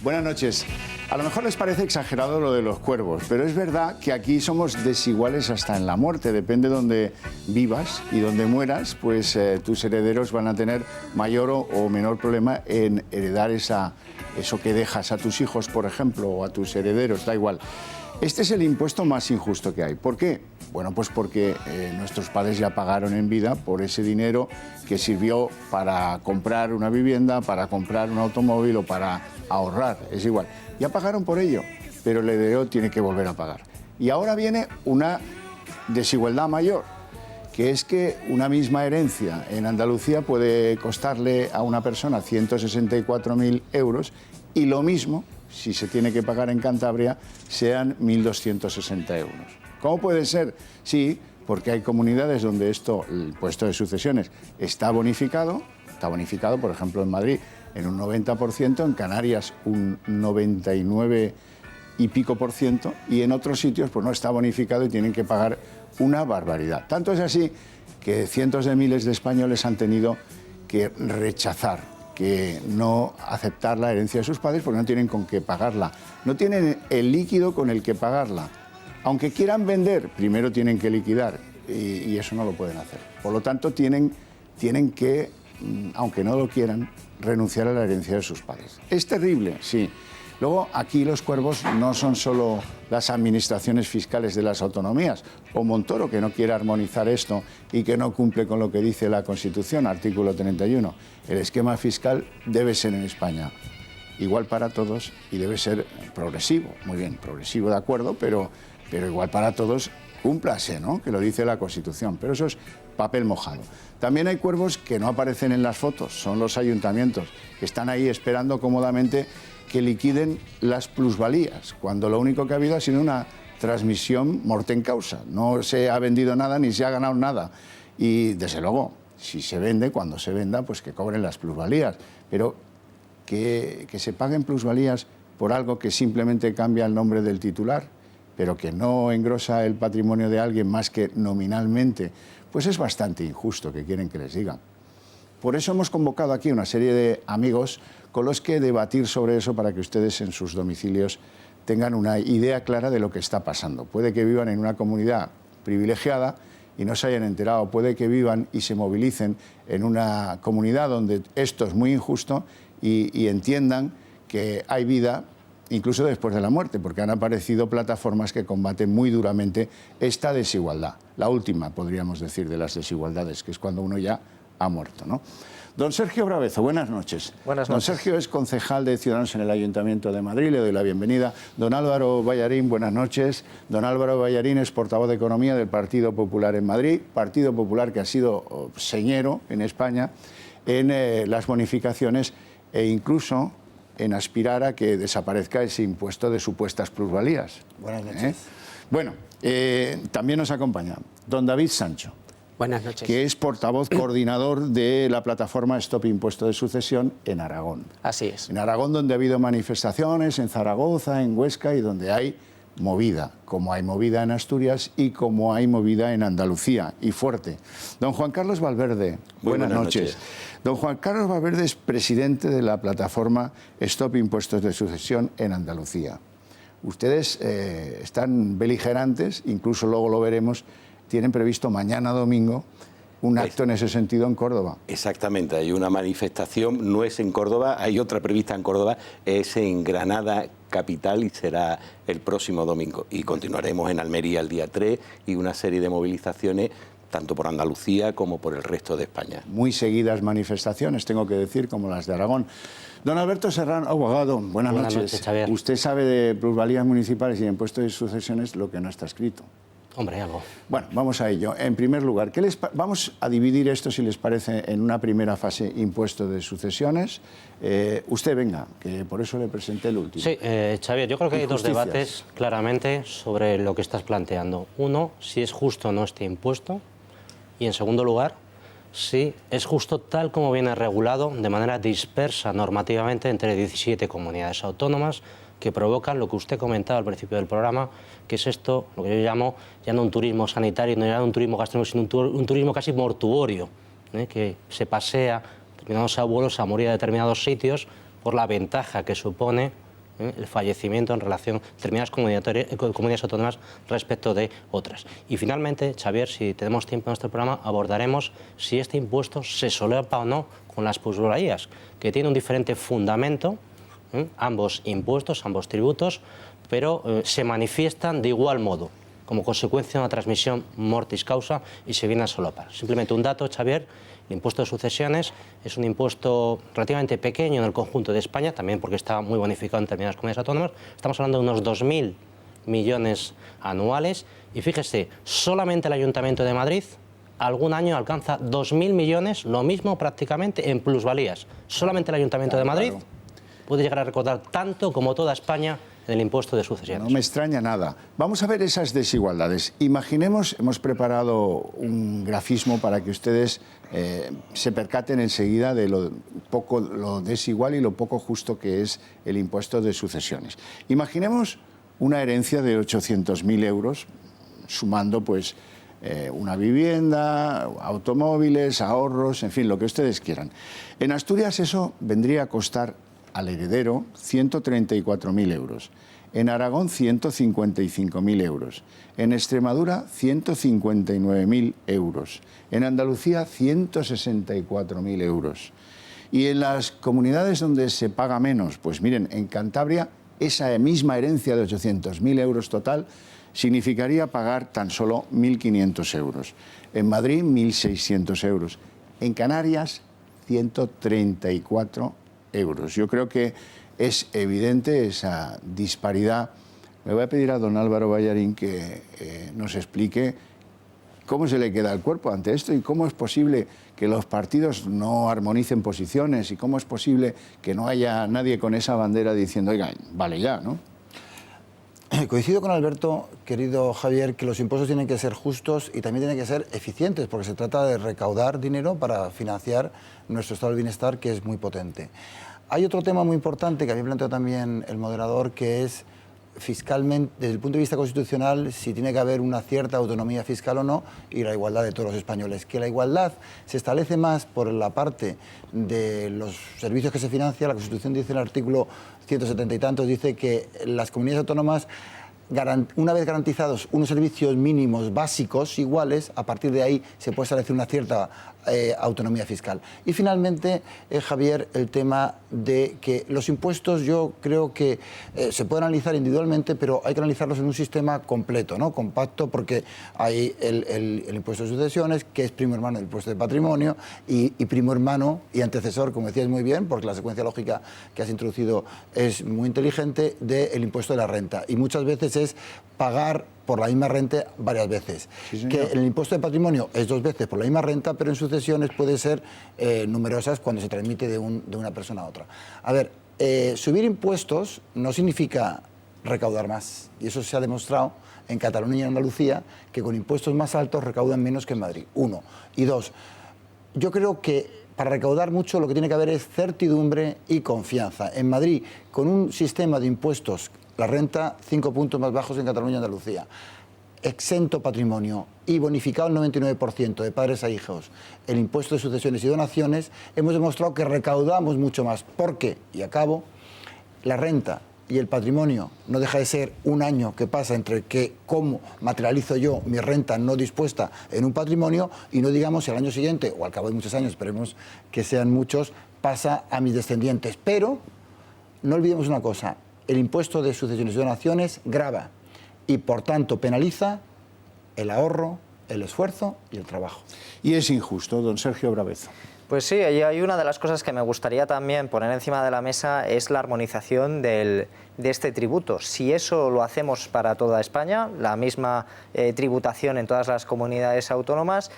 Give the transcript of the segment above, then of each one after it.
Buenas noches. A lo mejor les parece exagerado lo de los cuervos, pero es verdad que aquí somos desiguales hasta en la muerte. Depende de donde vivas y donde mueras, pues tus herederos van a tener mayor o menor problema en heredar eso que dejas a tus hijos, por ejemplo, o a tus herederos, da igual. Este es el impuesto más injusto que hay. ¿Por qué? Bueno, pues porque nuestros padres ya pagaron en vida por ese dinero que sirvió para comprar una vivienda, para comprar un automóvil o para ahorrar, es igual. Ya pagaron por ello, pero el heredero tiene que volver a pagar. Y ahora viene una desigualdad mayor, que es que una misma herencia en Andalucía puede costarle a una persona 164.000 euros y lo mismo, si se tiene que pagar en Cantabria, sean 1.260 euros. ¿Cómo puede ser? Sí, porque hay comunidades donde el impuesto de sucesiones está bonificado, por ejemplo, en Madrid en un 90%, en Canarias un 99 y pico por ciento, y en otros sitios pues no está bonificado y tienen que pagar una barbaridad. Tanto es así que cientos de miles de españoles han tenido que rechazar, que no aceptar la herencia de sus padres porque no tienen con qué pagarla. No tienen el líquido con el que pagarla. Aunque quieran vender, primero tienen que liquidar y eso no lo pueden hacer. Por lo tanto, tienen que, aunque no lo quieran, renunciar a la herencia de sus padres. Es terrible, sí. Luego, aquí los cuervos no son solo las administraciones fiscales de las autonomías, o Montoro, que no quiere armonizar esto y que no cumple con lo que dice la Constitución, artículo 31. El esquema fiscal debe ser en España igual para todos y debe ser progresivo. Muy bien, progresivo de acuerdo, pero igual para todos, cúmplase, ¿no? Que lo dice la Constitución, pero eso es papel mojado. También hay cuervos que no aparecen en las fotos, son los ayuntamientos, que están ahí esperando cómodamente que liquiden las plusvalías, cuando lo único que ha habido ha sido una transmisión mortem causa. No se ha vendido nada ni se ha ganado nada. Y, desde luego, si se vende, cuando se venda, pues que cobren las plusvalías. Pero que se paguen plusvalías por algo que simplemente cambia el nombre del titular, pero que no engrosa el patrimonio de alguien más que nominalmente, pues es bastante injusto, que quieren que les diga. Por eso hemos convocado aquí una serie de amigos con los que debatir sobre eso para que ustedes en sus domicilios tengan una idea clara de lo que está pasando. Puede que vivan en una comunidad privilegiada y no se hayan enterado, puede que vivan y se movilicen en una comunidad donde esto es muy injusto y entiendan que hay vida incluso después de la muerte, porque han aparecido plataformas que combaten muy duramente esta desigualdad. La última, podríamos decir, de las desigualdades, que es cuando uno ya ha muerto, ¿no? Don Sergio Bravezo, buenas noches. Buenas noches. Don Sergio es concejal de Ciudadanos en el Ayuntamiento de Madrid, le doy la bienvenida. Don Álvaro Ballarín, buenas noches. Don Álvaro Ballarín es portavoz de Economía del Partido Popular en Madrid, Partido Popular que ha sido señero en España en las bonificaciones e incluso en aspirar a que desaparezca ese impuesto de supuestas plusvalías. Buenas noches. Bueno, también nos acompaña don David Sancho. Buenas noches. Que es portavoz coordinador de la plataforma Stop Impuesto de Sucesión en Aragón. Así es. En Aragón, donde ha habido manifestaciones, en Zaragoza, en Huesca, y donde hay movida, como hay movida en Asturias y como hay movida en Andalucía, y fuerte. Don Juan Carlos Valverde, buenas noches. Don Juan Carlos Valverde es presidente de la plataforma Stop Impuestos de Sucesión en Andalucía. Ustedes están beligerantes, incluso luego lo veremos, tienen previsto mañana domingo un acto en ese sentido en Córdoba. Exactamente, hay una manifestación, no es en Córdoba, hay otra prevista en Córdoba, es en Granada capital y será el próximo domingo. Y continuaremos en Almería el día 3 y una serie de movilizaciones tanto por Andalucía como por el resto de España. Muy seguidas manifestaciones, tengo que decir, como las de Aragón. Don Alberto Serrano, abogado, buenas noches. Xavier. Usted sabe de plusvalías municipales y de impuestos de sucesiones lo que no está escrito. Hombre, algo. Bueno, vamos a ello. En primer lugar, vamos a dividir esto, si les parece, en una primera fase, impuesto de sucesiones. Usted venga, que por eso le presenté el último. Sí, Xavier, yo creo que hay dos Injusticias. debates claramente sobre lo que estás planteando. Uno, si es justo o no este impuesto. Y en segundo lugar, si es justo tal como viene regulado de manera dispersa normativamente entre 17 comunidades autónomas que provocan lo que usted comentaba al principio del programa, que es esto, lo que yo llamo ya no un turismo sanitario, no ya un turismo gastronómico, sino un turismo casi mortuorio, que se pasea determinados abuelos a morir a determinados sitios por la ventaja que supone el fallecimiento en relación a determinadas comunidades autónomas respecto de otras. Y finalmente, Xavier, si tenemos tiempo en nuestro programa, abordaremos si este impuesto se solapa o no con las plusvalías, que tiene un diferente fundamento, ambos impuestos, ambos tributos, pero se manifiestan de igual modo, como consecuencia de una transmisión mortis causa, y se viene a solapar. Simplemente un dato, Xavier: el impuesto de sucesiones es un impuesto relativamente pequeño en el conjunto de España, también porque está muy bonificado en determinadas comunidades autónomas. Estamos hablando de unos 2.000 millones anuales, y fíjese, solamente el Ayuntamiento de Madrid algún año alcanza 2.000 millones, lo mismo prácticamente en plusvalías. Solamente el Ayuntamiento de Madrid puede llegar a recaudar tanto como toda España en el impuesto de sucesiones. No me extraña nada. Vamos a ver esas desigualdades. Imaginemos, hemos preparado un grafismo para que ustedes se percaten enseguida de lo desigual y lo poco justo que es el impuesto de sucesiones. Imaginemos una herencia de 800.000 euros, sumando pues una vivienda, automóviles, ahorros, en fin, lo que ustedes quieran. En Asturias eso vendría a costar al heredero 134.000 euros. En Aragón 155.000 euros. En Extremadura 159.000 euros. En Andalucía 164.000 euros. Y en las comunidades donde se paga menos, pues miren, en Cantabria esa misma herencia de 800.000 euros total significaría pagar tan solo 1.500 euros. En Madrid 1.600 euros. En Canarias 134 euros. Yo creo que es evidente esa disparidad. Le voy a pedir a don Álvaro Ballarín que nos explique cómo se le queda el cuerpo ante esto y cómo es posible que los partidos no armonicen posiciones y cómo es posible que no haya nadie con esa bandera diciendo, oiga, vale ya, ¿no? Coincido con Alberto, querido Javier, que los impuestos tienen que ser justos y también tienen que ser eficientes, porque se trata de recaudar dinero para financiar nuestro estado del bienestar, que es muy potente. Hay otro tema muy importante que había planteado también el moderador, que es fiscalmente, desde el punto de vista constitucional, si tiene que haber una cierta autonomía fiscal o no, y la igualdad de todos los españoles. Que la igualdad se establece más por la parte de los servicios que se financian. La Constitución dice en el artículo 170 y tantos, dice que las comunidades autónomas, una vez garantizados unos servicios mínimos básicos iguales, a partir de ahí se puede establecer una cierta autonomía fiscal. Y finalmente, Javier, el tema de que los impuestos, yo creo que se pueden analizar individualmente, pero hay que analizarlos en un sistema completo, ¿no? Compacto, porque hay el impuesto de sucesiones, que es primo hermano del impuesto de patrimonio, y primo hermano y antecesor, como decías muy bien, porque la secuencia lógica que has introducido es muy inteligente, del impuesto de la renta. Y muchas veces es pagar por la misma renta varias veces. Sí, que el impuesto de patrimonio es 2 veces por la misma renta, pero en sucesiones puede ser numerosas cuando se transmite de una persona a otra. A ver, subir impuestos no significa recaudar más, y eso se ha demostrado en Cataluña y en Andalucía, que con impuestos más altos recaudan menos que en Madrid. 1. Y 2, yo creo que para recaudar mucho lo que tiene que haber es certidumbre y confianza. En Madrid, con un sistema de impuestos, la renta 5 puntos más bajos en Cataluña y Andalucía, exento patrimonio y bonificado el 99% de padres a hijos, el impuesto de sucesiones y donaciones, hemos demostrado que recaudamos mucho más. Porque, y acabo, la renta y el patrimonio no deja de ser un año que pasa entre que cómo materializo yo mi renta no dispuesta en un patrimonio, y no digamos si al año siguiente, o al cabo de muchos años, esperemos que sean muchos, pasa a mis descendientes. Pero no olvidemos una cosa: el impuesto de sucesiones y donaciones grava y, por tanto, penaliza el ahorro, el esfuerzo y el trabajo. Y es injusto, don Sergio Bravezo. Pues sí, hay una de las cosas que me gustaría también poner encima de la mesa, es la armonización de este tributo. Si eso lo hacemos para toda España, la misma tributación en todas las comunidades autónomas,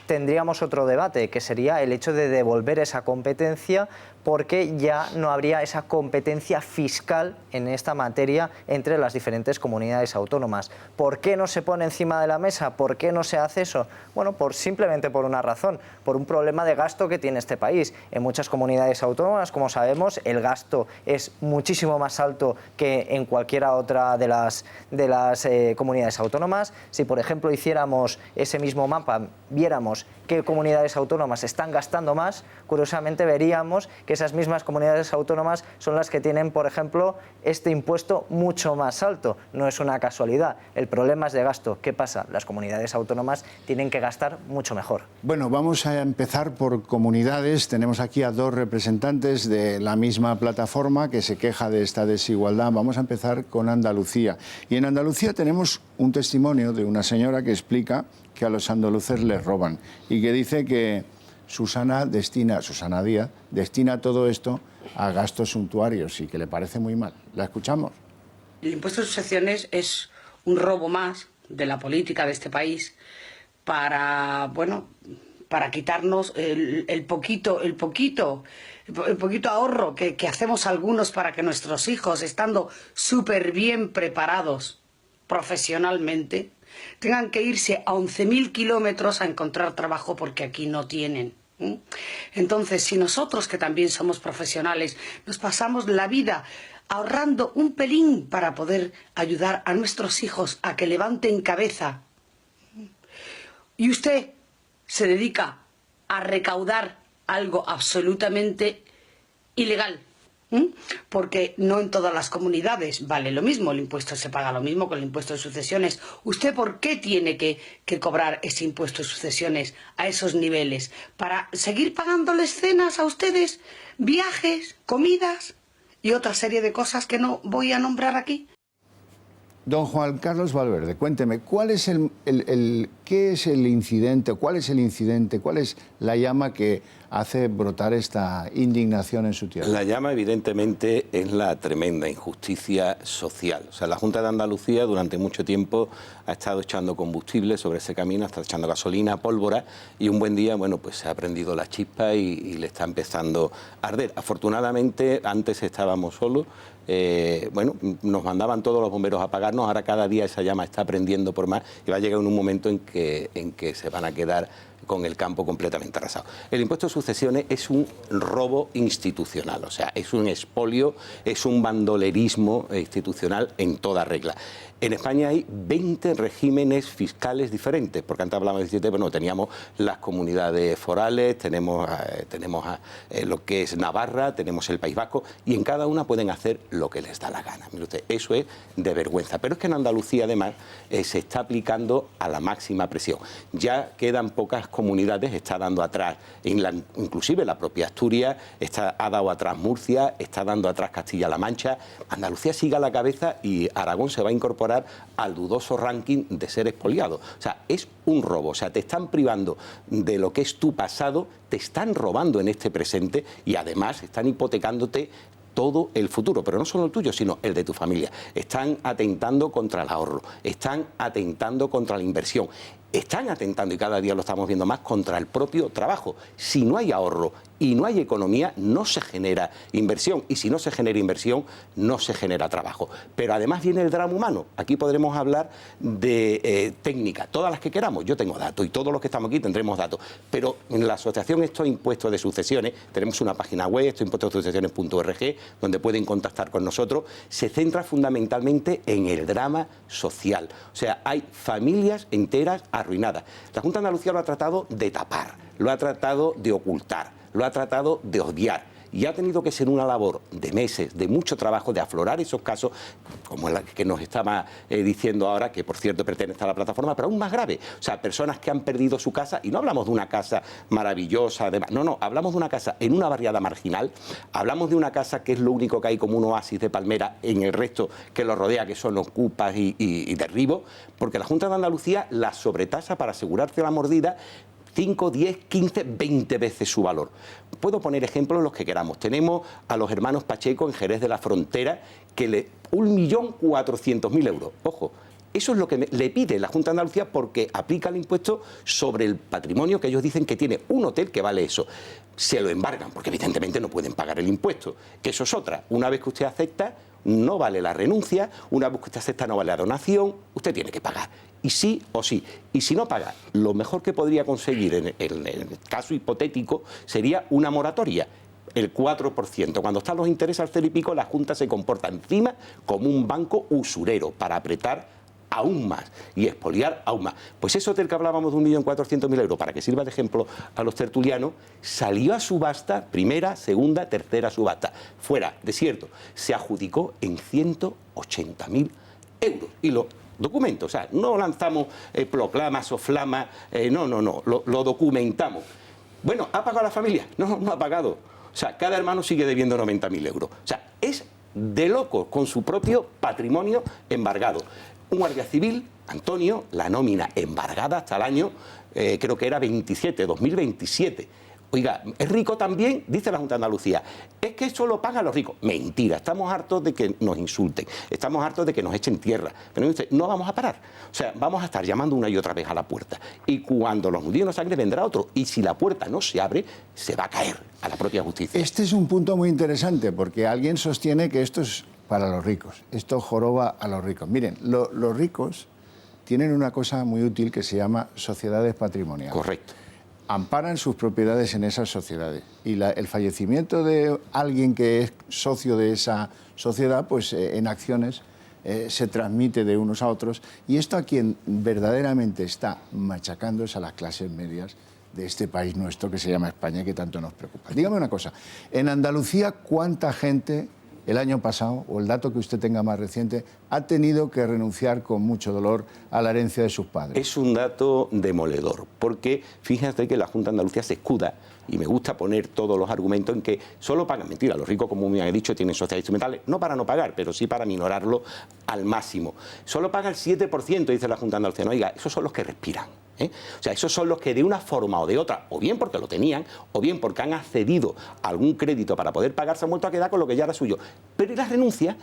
tendríamos otro debate, que sería el hecho de devolver esa competencia, porque ya no habría esa competencia fiscal en esta materia entre las diferentes comunidades autónomas. ¿Por qué no se pone encima de la mesa? ¿Por qué no se hace eso? Bueno, simplemente por una razón, por un problema de gasto que tiene este país. En muchas comunidades autónomas, como sabemos, el gasto es muchísimo más alto que en cualquiera otra de las comunidades autónomas. Si, por ejemplo, hiciéramos ese mismo mapa, viéramos qué comunidades autónomas están gastando más, curiosamente veríamos que que esas mismas comunidades autónomas son las que tienen, por ejemplo, este impuesto mucho más alto. No es una casualidad. El problema es de gasto. ¿Qué pasa? Las comunidades autónomas tienen que gastar mucho mejor. Bueno, vamos a empezar por comunidades. Tenemos aquí a dos representantes de la misma plataforma que se queja de esta desigualdad. Vamos a empezar con Andalucía. Y en Andalucía tenemos un testimonio de una señora que explica que a los andaluces les roban y que dice que Susana Díaz destina todo esto a gastos suntuarios y que le parece muy mal. ¿La escuchamos? El impuesto de sucesiones es un robo más de la política de este país para, bueno, para quitarnos el poquito ahorro que hacemos algunos para que nuestros hijos, estando súper bien preparados profesionalmente, tengan que irse a 11.000 kilómetros a encontrar trabajo porque aquí no tienen. Entonces, si nosotros, que también somos profesionales, nos pasamos la vida ahorrando un pelín para poder ayudar a nuestros hijos a que levanten cabeza, y usted se dedica a recaudar algo absolutamente ilegal, porque no en todas las comunidades vale lo mismo, el impuesto se paga lo mismo con el impuesto de sucesiones. ¿Usted por qué tiene que cobrar ese impuesto de sucesiones a esos niveles? ¿Para seguir pagándoles cenas a ustedes, viajes, comidas y otra serie de cosas que no voy a nombrar aquí? Don Juan Carlos Valverde, cuénteme, ¿cuál es qué es el incidente, cuál es la llama que hace brotar esta indignación en su tierra? La llama, evidentemente, es la tremenda injusticia social. O sea, la Junta de Andalucía durante mucho tiempo ha estado echando combustible sobre ese camino, ha estado echando gasolina, pólvora, y un buen día, bueno, pues se ha prendido la chispa y le está empezando a arder. Afortunadamente, antes estábamos solos. Bueno, nos mandaban todos los bomberos a apagarnos, ahora cada día esa llama está prendiendo por más y va a llegar en un momento en que se van a quedar con el campo completamente arrasado. El impuesto de sucesiones es un robo institucional, o sea, es un expolio, es un bandolerismo institucional en toda regla. En España hay 20 regímenes fiscales diferentes, porque antes hablábamos de 17, pero no, teníamos las comunidades forales, tenemos lo que es Navarra, tenemos el País Vasco, y en cada una pueden hacer lo que les da la gana. Mire usted, eso es de vergüenza. Pero es que en Andalucía, además, se está aplicando a la máxima presión. Ya quedan pocas comunidades, está dando atrás, inclusive la propia Asturias, ha dado atrás Murcia, está dando atrás Castilla-La Mancha. Andalucía sigue a la cabeza y Aragón se va a incorporar al dudoso ranking de ser expoliado. O sea, es un robo. O sea, te están privando de lo que es tu pasado, te están robando en este presente y además están hipotecándote todo el futuro, pero no solo el tuyo, sino el de tu familia. Están atentando contra el ahorro, están atentando contra la inversión, están atentando, y cada día lo estamos viendo más, contra el propio trabajo. Si no hay ahorro y no hay economía, no se genera inversión, y si no se genera inversión, no se genera trabajo. Pero además viene el drama humano. Aquí podremos hablar de técnicas, todas las que queramos. Yo tengo datos y todos los que estamos aquí tendremos datos, pero en la asociación Estos Impuestos de Sucesiones, tenemos una página web, estosimpuestosdesucesiones.org, donde pueden contactar con nosotros, se centra fundamentalmente en el drama social. O sea, hay familias enteras arruinada. La Junta de Andalucía lo ha tratado de tapar, lo ha tratado de ocultar, lo ha tratado de odiar. Y ha tenido que ser una labor de meses, de mucho trabajo, de aflorar esos casos, como la que nos estaba diciendo ahora, que por cierto pertenece a la plataforma, pero aún más grave. O sea, personas que han perdido su casa, y no hablamos de una casa maravillosa, no, hablamos de una casa en una barriada marginal, hablamos de una casa que es lo único que hay como un oasis de palmera en el resto que lo rodea, que son ocupas y derribos, porque la Junta de Andalucía la sobretasa para asegurarte la mordida 5, 10, 15, 20 veces su valor. Puedo poner ejemplos los que queramos. Tenemos a los hermanos Pacheco en Jerez de la Frontera, que 1.400.000 euros. Ojo, eso es lo que le pide la Junta de Andalucía porque aplica el impuesto sobre el patrimonio que ellos dicen que tiene un hotel que vale eso. Se lo embargan porque evidentemente no pueden pagar el impuesto, que eso es otra. Una vez que usted acepta, no vale la renuncia, una vez que usted acepta no vale la donación, usted tiene que pagar. Y sí o sí. Y si no paga, lo mejor que podría conseguir en el caso hipotético sería una moratoria, el 4%. Cuando están los intereses al 0 y pico, la Junta se comporta encima como un banco usurero para apretar aún más y expoliar aún más. Pues eso del que hablábamos de 1.400.000 euros, para que sirva de ejemplo a los tertulianos, salió a subasta, primera, segunda, tercera subasta, fuera, desierto, se adjudicó en 180.000 euros y lo documento, o sea, no lanzamos proclamas o flamas, no, lo documentamos. Bueno, ¿ha pagado la familia? No, no ha pagado. O sea, cada hermano sigue debiendo 90.000 euros. O sea, es de loco con su propio patrimonio embargado. Un guardia civil, Antonio, la nómina embargada hasta el año, creo que era 2027. Oiga, ¿es rico también? Dice la Junta de Andalucía. Es que eso lo pagan los ricos. Mentira, estamos hartos de que nos insulten, estamos hartos de que nos echen tierra. Pero no vamos a parar. O sea, vamos a estar llamando una y otra vez a la puerta. Y cuando los nudillos no sangre vendrá otro. Y si la puerta no se abre, se va a caer a la propia justicia. Este es un punto muy interesante porque alguien sostiene que esto es para los ricos. Esto joroba a los ricos. Miren, los ricos tienen una cosa muy útil que se llama sociedades patrimoniales. Correcto. Amparan sus propiedades en esas sociedades y el fallecimiento de alguien que es socio de esa sociedad, pues en acciones se transmite de unos a otros y esto a quien verdaderamente está machacando es a las clases medias de este país nuestro que se llama España y que tanto nos preocupa. Dígame una cosa, en Andalucía, ¿cuánta gente el año pasado, o el dato que usted tenga más reciente, ha tenido que renunciar con mucho dolor a la herencia de sus padres? Es un dato demoledor, porque fíjate que la Junta de Andalucía se escuda, y me gusta poner todos los argumentos en que solo pagan, mentira, los ricos, como me han dicho, tienen sociedades instrumentales, no para no pagar, pero sí para minorarlo al máximo. Solo paga el 7%, dice la Junta de Andalucía. No, oiga, esos son los que respiran. O sea, esos son los que de una forma o de otra, o bien porque lo tenían, o bien porque han accedido a algún crédito para poder pagar, se han vuelto a quedar con lo que ya era suyo. Pero ¿y las renuncias?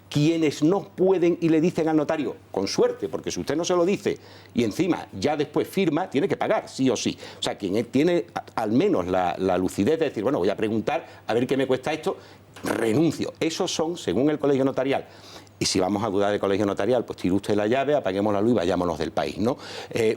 Quienes no pueden y le dicen al notario, con suerte, porque si usted no se lo dice y encima ya después firma, tiene que pagar, sí o sí. O sea, quien tiene al menos la lucidez de decir, bueno, voy a preguntar a ver qué me cuesta esto, renuncio. Esos son, según el Colegio Notarial, y si vamos a dudar del Colegio Notarial, pues tire usted la llave, apaguemos la luz y vayámonos del país, ¿no?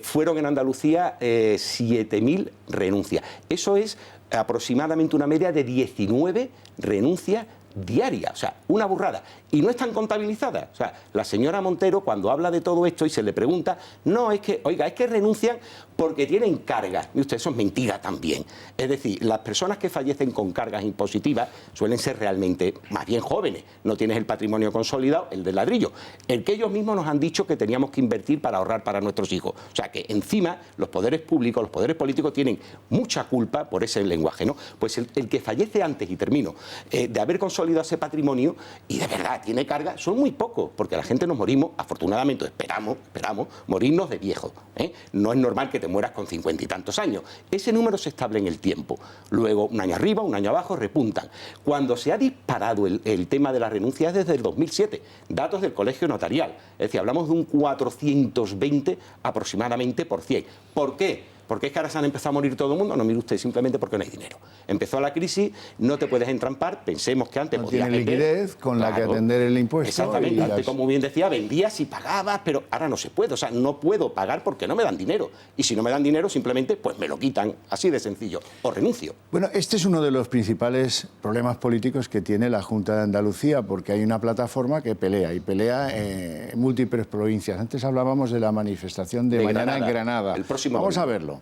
Fueron en Andalucía 7.000 renuncias. Eso es aproximadamente una media de 19 renuncias diarias, o sea, una burrada. Y no están contabilizadas. O sea, la señora Montero, cuando habla de todo esto y se le pregunta, no, es que, oiga, es que renuncian porque tienen cargas. Y usted, eso es mentira también. Es decir, las personas que fallecen con cargas impositivas suelen ser realmente más bien jóvenes. No tienes el patrimonio consolidado, el del ladrillo. El que ellos mismos nos han dicho que teníamos que invertir para ahorrar para nuestros hijos. O sea, que encima los poderes públicos, los poderes políticos tienen mucha culpa por ese lenguaje, ¿no? Pues el que fallece antes, y termino, de haber consolidado ese patrimonio y de verdad tiene carga, son muy pocos, porque la gente nos morimos, afortunadamente, esperamos morirnos de viejos, ¿eh? No es normal que te mueras con 50 y tantos años. Ese número se estable en el tiempo. Luego, un año arriba, un año abajo, repuntan. Cuando se ha disparado el tema de la renuncia es desde el 2007, datos del Colegio Notarial. Es decir, hablamos de un 420 aproximadamente por 100. ¿Por qué? ¿Por qué es que ahora se han empezado a morir todo el mundo? No, mire usted, simplemente porque no hay dinero. Empezó la crisis, no te puedes entrampar, pensemos que antes no podías tiene liquidez con la que atender el impuesto. Exactamente, antes, como bien decía, vendías y pagabas, pero ahora no se puede, o sea, no puedo pagar porque no me dan dinero. Y si no me dan dinero, simplemente pues me lo quitan, así de sencillo, o renuncio. Bueno, este es uno de los principales problemas políticos que tiene la Junta de Andalucía, porque hay una plataforma que pelea, y pelea en múltiples provincias. Antes hablábamos de la manifestación de mañana en Granada. El próximo Vamos a verlo.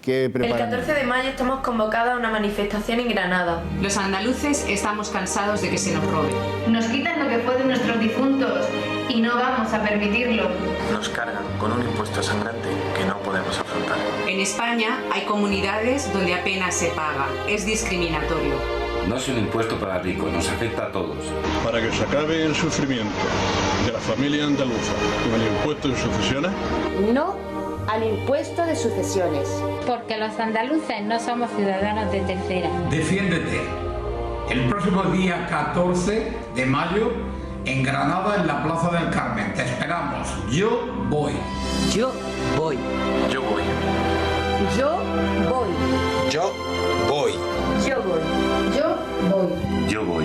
El 14 de mayo estamos convocados a una manifestación en Granada. Los andaluces estamos cansados de que se nos robe. Nos quitan lo que fue de nuestros difuntos y no vamos a permitirlo. Nos cargan con un impuesto sangrante que no podemos afrontar. En España hay comunidades donde apenas se paga. Es discriminatorio. No es un impuesto para ricos, nos afecta a todos. Para que se acabe el sufrimiento de la familia andaluza con el impuesto de sucesiones. No al impuesto de sucesiones. Porque los andaluces no somos ciudadanos de tercera. Defiéndete. El próximo día 14 de mayo en Granada, en la Plaza del Carmen. Te esperamos. Yo voy. Yo voy. Yo voy. Yo voy. Yo voy. Yo voy. Yo voy. Yo voy.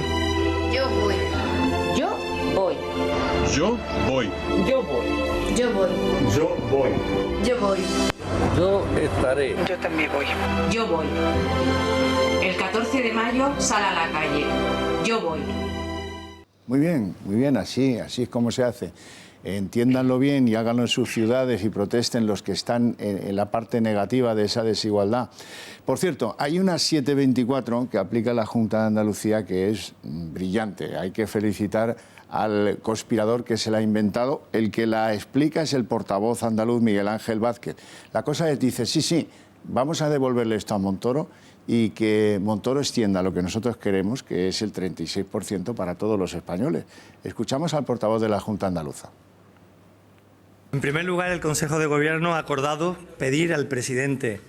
Yo voy. Yo voy. Yo voy. Yo voy. Yo voy. Yo voy. Yo voy. Yo estaré. Yo también voy. Yo voy. El 14 de mayo sale a la calle. Yo voy. Muy bien, así es como se hace. entiéndanlo bien y háganlo en sus ciudades y protesten los que están en la parte negativa de esa desigualdad. Por cierto, hay una 724 que aplica la Junta de Andalucía que es brillante. Hay que felicitar al conspirador que se la ha inventado. El que la explica es el portavoz andaluz Miguel Ángel Vázquez. La cosa es, dice, sí, vamos a devolverle esto a Montoro y que Montoro extienda lo que nosotros queremos, que es el 36% para todos los españoles. Escuchamos al portavoz de la Junta Andaluza. En primer lugar, el Consejo de Gobierno ha acordado pedir al presidente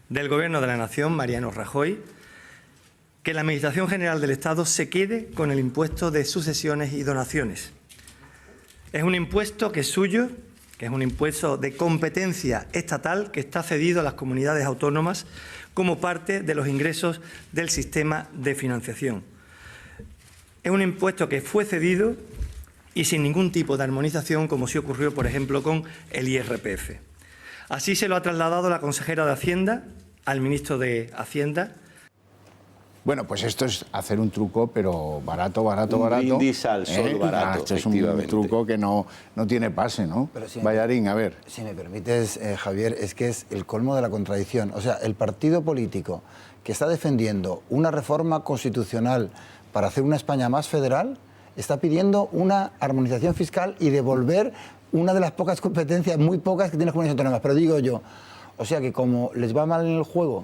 del Gobierno de la Nación, Mariano Rajoy, que la Administración General del Estado se quede con el impuesto de sucesiones y donaciones. Es un impuesto que es suyo, que es un impuesto de competencia estatal que está cedido a las comunidades autónomas como parte de los ingresos del sistema de financiación. Es un impuesto que fue cedido y sin ningún tipo de armonización, como sí ocurrió, por ejemplo, con el IRPF. Así se lo ha trasladado la consejera de Hacienda al ministro de Hacienda. Bueno, pues esto es hacer un truco, pero barato. Un brindis al sol barato, esto es un truco que no tiene pase, ¿no? Ballarín, a ver. Si me permites, Javier, es que es el colmo de la contradicción. O sea, el partido político que está defendiendo una reforma constitucional para hacer una España más federal está pidiendo una armonización fiscal y devolver una de las pocas competencias, muy pocas, que tienen las comunidades autónomas. Pero digo yo, o sea que como les va mal en el juego,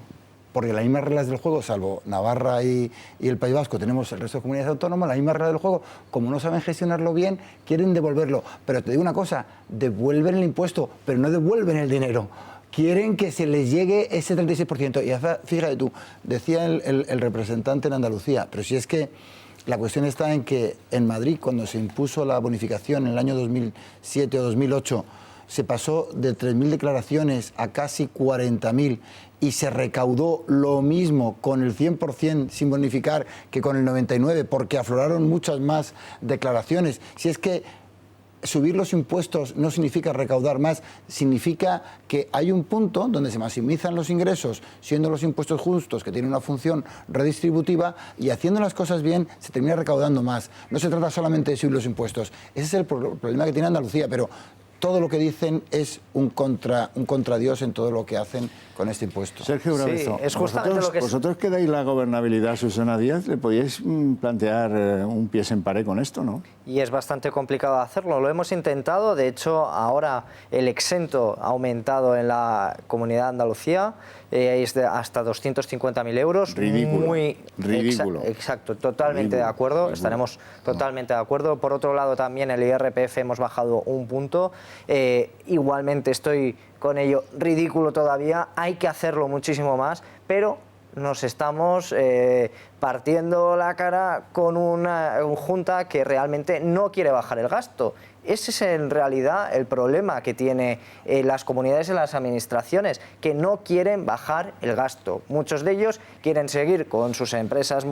porque las mismas reglas del juego, salvo Navarra y el País Vasco, tenemos el resto de comunidades autónomas, las mismas reglas del juego, como no saben gestionarlo bien, quieren devolverlo. Pero te digo una cosa, devuelven el impuesto, pero no devuelven el dinero. Quieren que se les llegue ese 36%. Y fíjate tú, decía el representante en Andalucía, pero si es que la cuestión está en que en Madrid, cuando se impuso la bonificación en el año 2007 o 2008, se pasó de 3.000 declaraciones a casi 40.000 y se recaudó lo mismo con el 100% sin bonificar que con el 99%, porque afloraron muchas más declaraciones. Si es que subir los impuestos no significa recaudar más, significa que hay un punto donde se maximizan los ingresos, siendo los impuestos justos, que tienen una función redistributiva, y haciendo las cosas bien se termina recaudando más. No se trata solamente de subir los impuestos. Ese es el problema que tiene Andalucía, pero todo lo que dicen es un contradios en todo lo que hacen con este impuesto. Sergio Brabezo, sí, es justamente lo que vosotros que dais la gobernabilidad a Susana Díaz, le podíais plantear un pies en pared con esto, ¿no? Y es bastante complicado hacerlo. Lo hemos intentado. De hecho, ahora el exento ha aumentado en la Comunidad de Andalucía. Es de hasta 250.000 euros. Ridículo. Ridículo. Exacto, totalmente de acuerdo. Estaremos totalmente de acuerdo. Por otro lado, también el IRPF hemos bajado un punto. Igualmente estoy con ello, ridículo todavía. Hay que hacerlo muchísimo más, pero nos estamos partiendo la cara con una junta que realmente no quiere bajar el gasto. Ese es en realidad el problema que tiene las comunidades y las administraciones, que no quieren bajar el gasto. Muchos de ellos quieren seguir con sus empresas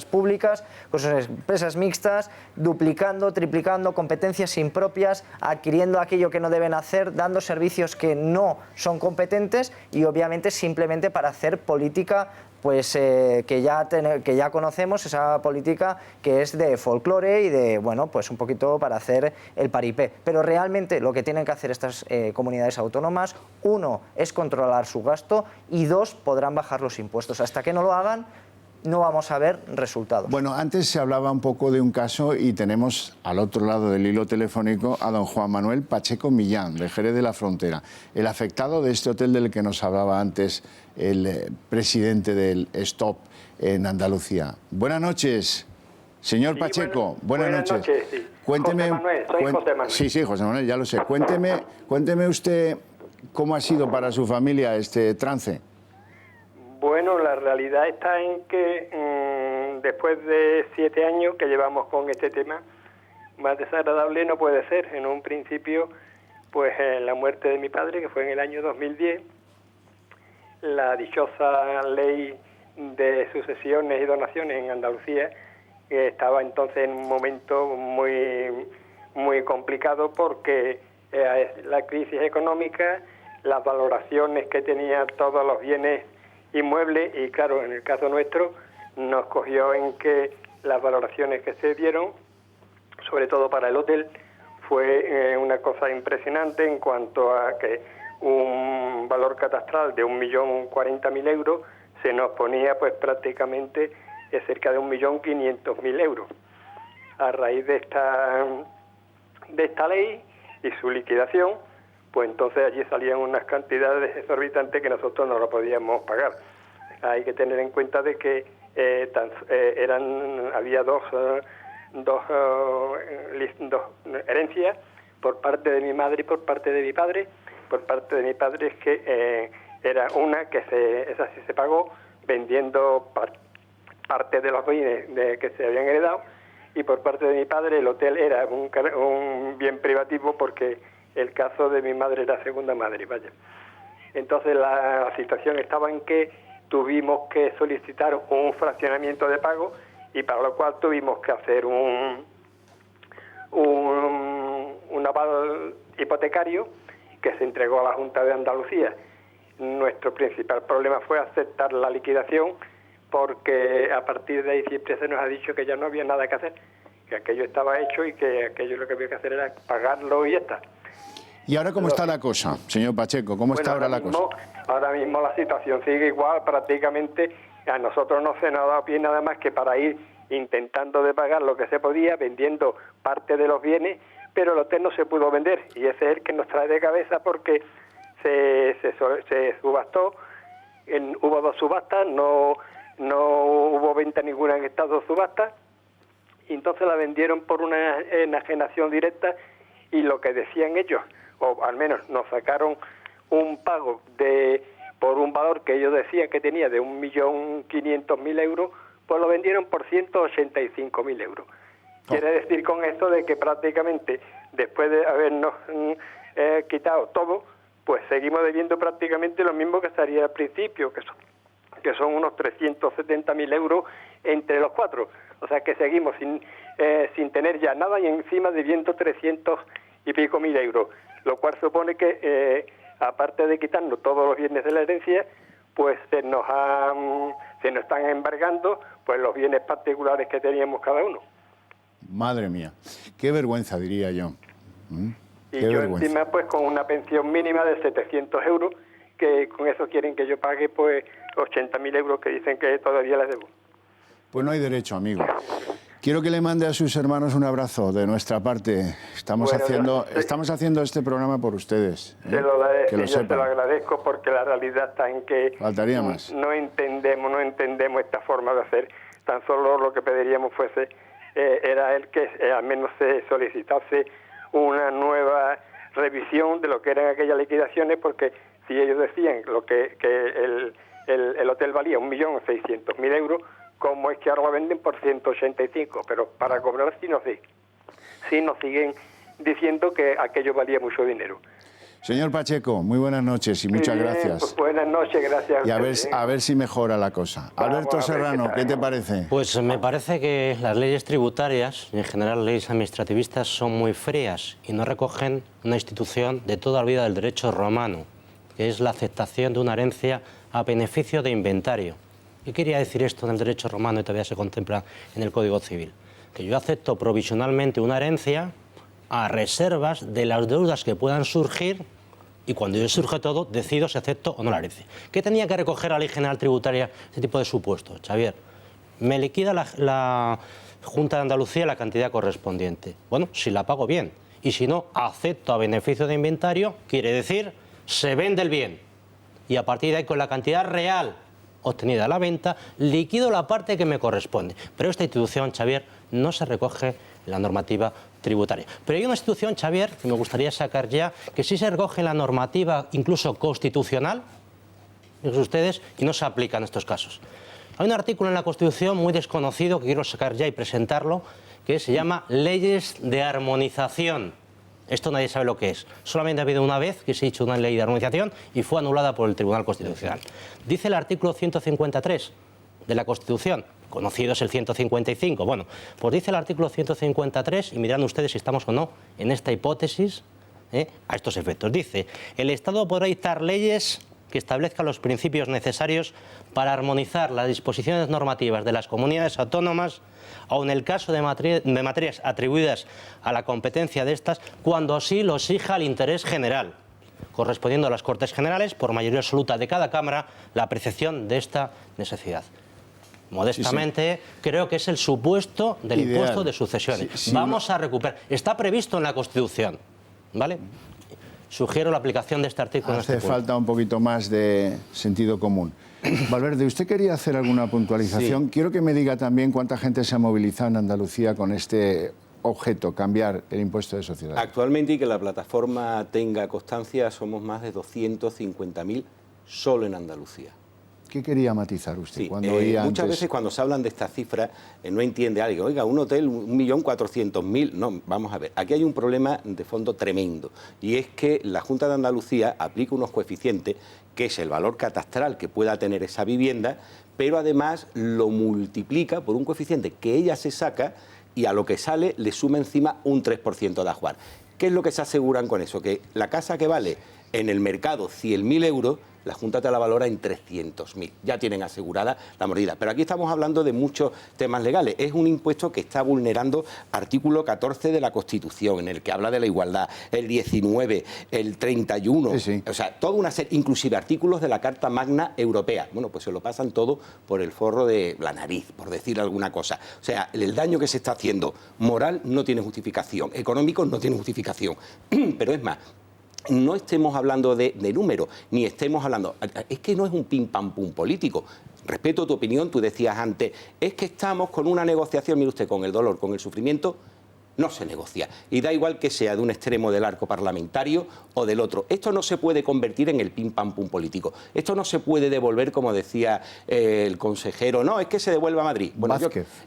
públicas, con sus empresas mixtas, duplicando, triplicando competencias impropias, adquiriendo aquello que no deben hacer, dando servicios que no son competentes y obviamente simplemente para hacer política pues que ya conocemos, esa política que es de folclore y de, bueno, pues un poquito para hacer el paripé. Pero realmente lo que tienen que hacer estas comunidades autónomas, uno, es controlar su gasto y dos, podrán bajar los impuestos. Hasta que no lo hagan, no vamos a ver resultados. Bueno, antes se hablaba un poco de un caso y tenemos al otro lado del hilo telefónico a don Juan Manuel Pacheco Millán, de Jerez de la Frontera, el afectado de este hotel del que nos hablaba antes el presidente del Stop en Andalucía. Buenas noches, señor Pacheco. Buenas noches. Sí. Cuénteme, José Manuel, soy José Manuel. Sí, José Manuel, ya lo sé. Cuénteme usted cómo ha sido para su familia este trance. Bueno, la realidad está en que después de 7 años que llevamos con este tema, más desagradable no puede ser. En un principio, pues la muerte de mi padre, que fue en el año 2010, la dichosa ley de sucesiones y donaciones en Andalucía, que estaba entonces en un momento muy complicado porque la crisis económica, las valoraciones que tenían todos los bienes inmuebles, y claro, en el caso nuestro nos cogió en que las valoraciones que se dieron, sobre todo para el hotel, fue una cosa impresionante en cuanto a que un valor catastral de 1.040.000 euros se nos ponía pues prácticamente cerca de 1.500.000 euros. A raíz de esta ley y su liquidación, pues entonces allí salían unas cantidades exorbitantes que nosotros no lo podíamos pagar. Hay que tener en cuenta de que había dos herencias por parte de mi madre y por parte de mi padre. Por parte de mi padre es que era una que esa sí se pagó vendiendo parte de los bienes que se habían heredado, y por parte de mi padre el hotel era un bien privativo porque el caso de mi madre era segunda madre, vaya. Entonces la situación estaba en que tuvimos que solicitar un fraccionamiento de pago, y para lo cual tuvimos que hacer un aval hipotecario que se entregó a la Junta de Andalucía. Nuestro principal problema fue aceptar la liquidación, porque a partir de ahí siempre se nos ha dicho que ya no había nada que hacer, que aquello estaba hecho y que aquello lo que había que hacer era pagarlo y ya está. ¿Y ahora cómo está la cosa, señor Pacheco? ¿Cómo está ahora la cosa? Ahora mismo la situación sigue igual, prácticamente a nosotros no se nos ha dado pie nada más que para ir intentando de pagar lo que se podía, vendiendo parte de los bienes, pero el hotel no se pudo vender, y ese es el que nos trae de cabeza, porque se subastó, hubo 2 subastas, no hubo venta ninguna en estas 2 subastas, y entonces la vendieron por una enajenación directa, y lo que decían ellos, o al menos nos sacaron un pago por un valor que ellos decían que tenía de 1.500.000 euros, pues lo vendieron por 185.000 euros. Quiere decir con esto de que prácticamente después de habernos quitado todo, pues seguimos debiendo prácticamente lo mismo que estaría al principio, que son unos 370.000 euros entre los 4. O sea que seguimos sin tener ya nada, y encima debiendo 300 y pico mil euros, lo cual supone que aparte de quitarnos todos los bienes de la herencia, pues se nos están embargando pues los bienes particulares que teníamos cada uno. Madre mía, qué vergüenza, diría yo. Y yo encima pues con una pensión mínima de 700 euros, que con eso quieren que yo pague pues 80.000 euros que dicen que todavía les debo. Pues no hay derecho, amigo. Quiero que le mande a sus hermanos un abrazo de nuestra parte. Estamos haciendo este programa por ustedes. Yo se lo agradezco, porque la realidad está en que faltaría más. No entendemos esta forma de hacer. Tan solo lo que pediríamos era el que al menos se solicitase una nueva revisión de lo que eran aquellas liquidaciones, porque si ellos decían que el hotel valía 1.600.000 euros, ¿cómo es que ahora lo venden por 185? Pero para cobrar sí nos siguen diciendo que aquello valía mucho dinero. Señor Pacheco, muy buenas noches y muchas gracias. Pues buenas noches, gracias. Y a ver si mejora la cosa. Alberto Serrano, ¿qué te parece? Pues me parece que las leyes tributarias, y en general leyes administrativistas, son muy frías y no recogen una institución de toda la vida del derecho romano, que es la aceptación de una herencia a beneficio de inventario. ¿Qué quería decir esto en el derecho romano y todavía se contempla en el Código Civil? Que yo acepto provisionalmente una herencia a reservas de las deudas que puedan surgir, y cuando yo surge todo, decido si acepto o no la herencia. ¿Qué tenía que recoger la Ley General Tributaria este tipo de supuestos, Xavier? Me liquida la Junta de Andalucía la cantidad correspondiente. Bueno, si la pago bien, y si no, acepto a beneficio de inventario, quiere decir, se vende el bien. Y a partir de ahí, con la cantidad real obtenida a la venta, liquido la parte que me corresponde. Pero esta institución, Xavier, no se recoge en la normativa tributaria. Pero hay una institución, Xavier, que me gustaría sacar ya, que sí se recoge en la normativa incluso constitucional, fíjense ustedes, y no se aplica en estos casos. Hay un artículo en la Constitución muy desconocido que quiero sacar ya y presentarlo, que se llama Leyes de Armonización. Esto nadie sabe lo que es. Solamente ha habido una vez que se ha hecho una ley de armonización y fue anulada por el Tribunal Constitucional. Dice el artículo 153 de la Constitución, conocido es el 155. Bueno, pues dice el artículo 153, y mirad ustedes si estamos o no en esta hipótesis, a estos efectos. Dice, el Estado podrá dictar leyes que establezca los principios necesarios para armonizar las disposiciones normativas de las comunidades autónomas, o en el caso de materias atribuidas a la competencia de estas, cuando así lo exija el interés general, correspondiendo a las Cortes Generales, por mayoría absoluta de cada Cámara, la apreciación de esta necesidad. Modestamente, creo que es el supuesto del impuesto de sucesiones. Vamos a recuperar. Está previsto en la Constitución, ¿vale? Sugiero la aplicación de este artículo. Hace falta un poquito más de sentido común. Valverde, ¿usted quería hacer alguna puntualización? Sí. Quiero que me diga también cuánta gente se ha movilizado en Andalucía con este objeto, cambiar el impuesto de sociedades. Actualmente, y que la plataforma tenga constancia, somos más de 250.000 solo en Andalucía. ¿Qué quería matizar usted? Sí, Cuando oía muchas antes... veces cuando se hablan de estas cifras no entiende alguien, oiga, un hotel, 1.400.000, no, vamos a ver, aquí hay un problema de fondo tremendo, y es que la Junta de Andalucía aplica unos coeficientes, que es el valor catastral que pueda tener esa vivienda, pero además lo multiplica por un coeficiente que ella se saca y a lo que sale le suma encima un 3% de ajuar. ¿Qué es lo que se aseguran con eso? Que la casa que vale en el mercado 100.000 euros, la Junta te la valora en 300.000. Ya tienen asegurada la mordida. Pero aquí estamos hablando de muchos temas legales. Es un impuesto que está vulnerando artículo 14 de la Constitución, en el que habla de la igualdad, el 19, el 31, o sea, toda una serie, inclusive artículos de la Carta Magna Europea. Bueno, pues se lo pasan todo por el forro de la nariz, por decir alguna cosa. O sea, el daño que se está haciendo moral no tiene justificación, económico no tiene justificación. Pero es más, no estemos hablando de números, ni estemos hablando... Es que no es un pim pam pum político. Respeto tu opinión, tú decías antes, es que estamos con una negociación, mire usted, con el dolor, con el sufrimiento, no se negocia. Y da igual que sea de un extremo del arco parlamentario o del otro. Esto no se puede convertir en el pim pam pum político. Esto no se puede devolver, como decía el consejero, no, es que se devuelve a Madrid. Bueno,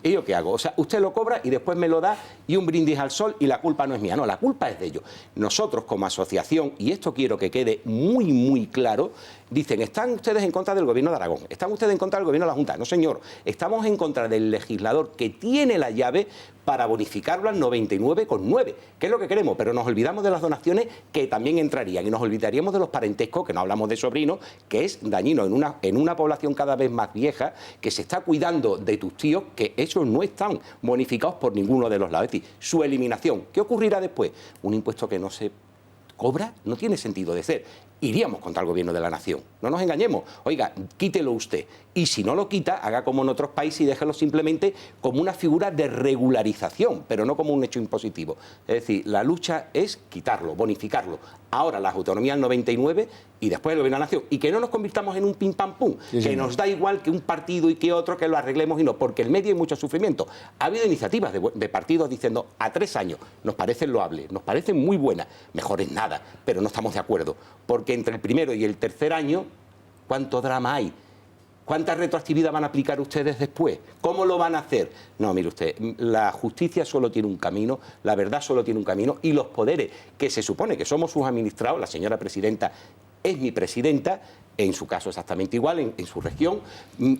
¿y yo qué hago? O sea, usted lo cobra y después me lo da y un brindis al sol y la culpa no es mía. No, la culpa es de ellos. Nosotros como asociación, y esto quiero que quede muy, muy claro, dicen, ¿están ustedes en contra del Gobierno de Aragón? ¿Están ustedes en contra del Gobierno de la Junta? No, señor. Estamos en contra del legislador que tiene la llave para bonificarlo al 99,9, que es lo que queremos, pero nos olvidamos de las donaciones que también entrarían y nos olvidaríamos de los parentescos, que no hablamos de sobrinos, que es dañino en una población cada vez más vieja que se está cuidando de tus tíos, que esos no están bonificados por ninguno de los lados. Es decir, su eliminación. ¿Qué ocurrirá después? Un impuesto que no se cobra no tiene sentido de ser. Iríamos contra el Gobierno de la Nación. No nos engañemos. Oiga, quítelo usted. Y si no lo quita, haga como en otros países y déjelo simplemente como una figura de regularización, pero no como un hecho impositivo. Es decir, la lucha es quitarlo, bonificarlo. Ahora las autonomías al 99 y después el Gobierno de la Nación. Y que no nos convirtamos en un pim pam pum, que nos da igual que un partido y que otro, que lo arreglemos y no, porque en medio hay mucho sufrimiento. Ha habido iniciativas de partidos diciendo a 3 años, nos parecen loables, nos parecen muy buenas, mejor es nada, pero no estamos de acuerdo, porque entre el primero y el tercer año, ¿cuánto drama hay? ¿Cuánta retroactividad van a aplicar ustedes después? ¿Cómo lo van a hacer? No, mire usted, la justicia solo tiene un camino, la verdad solo tiene un camino, y los poderes, que se supone que somos sus administrados, la señora presidenta es mi presidenta, en su caso exactamente igual, en su región,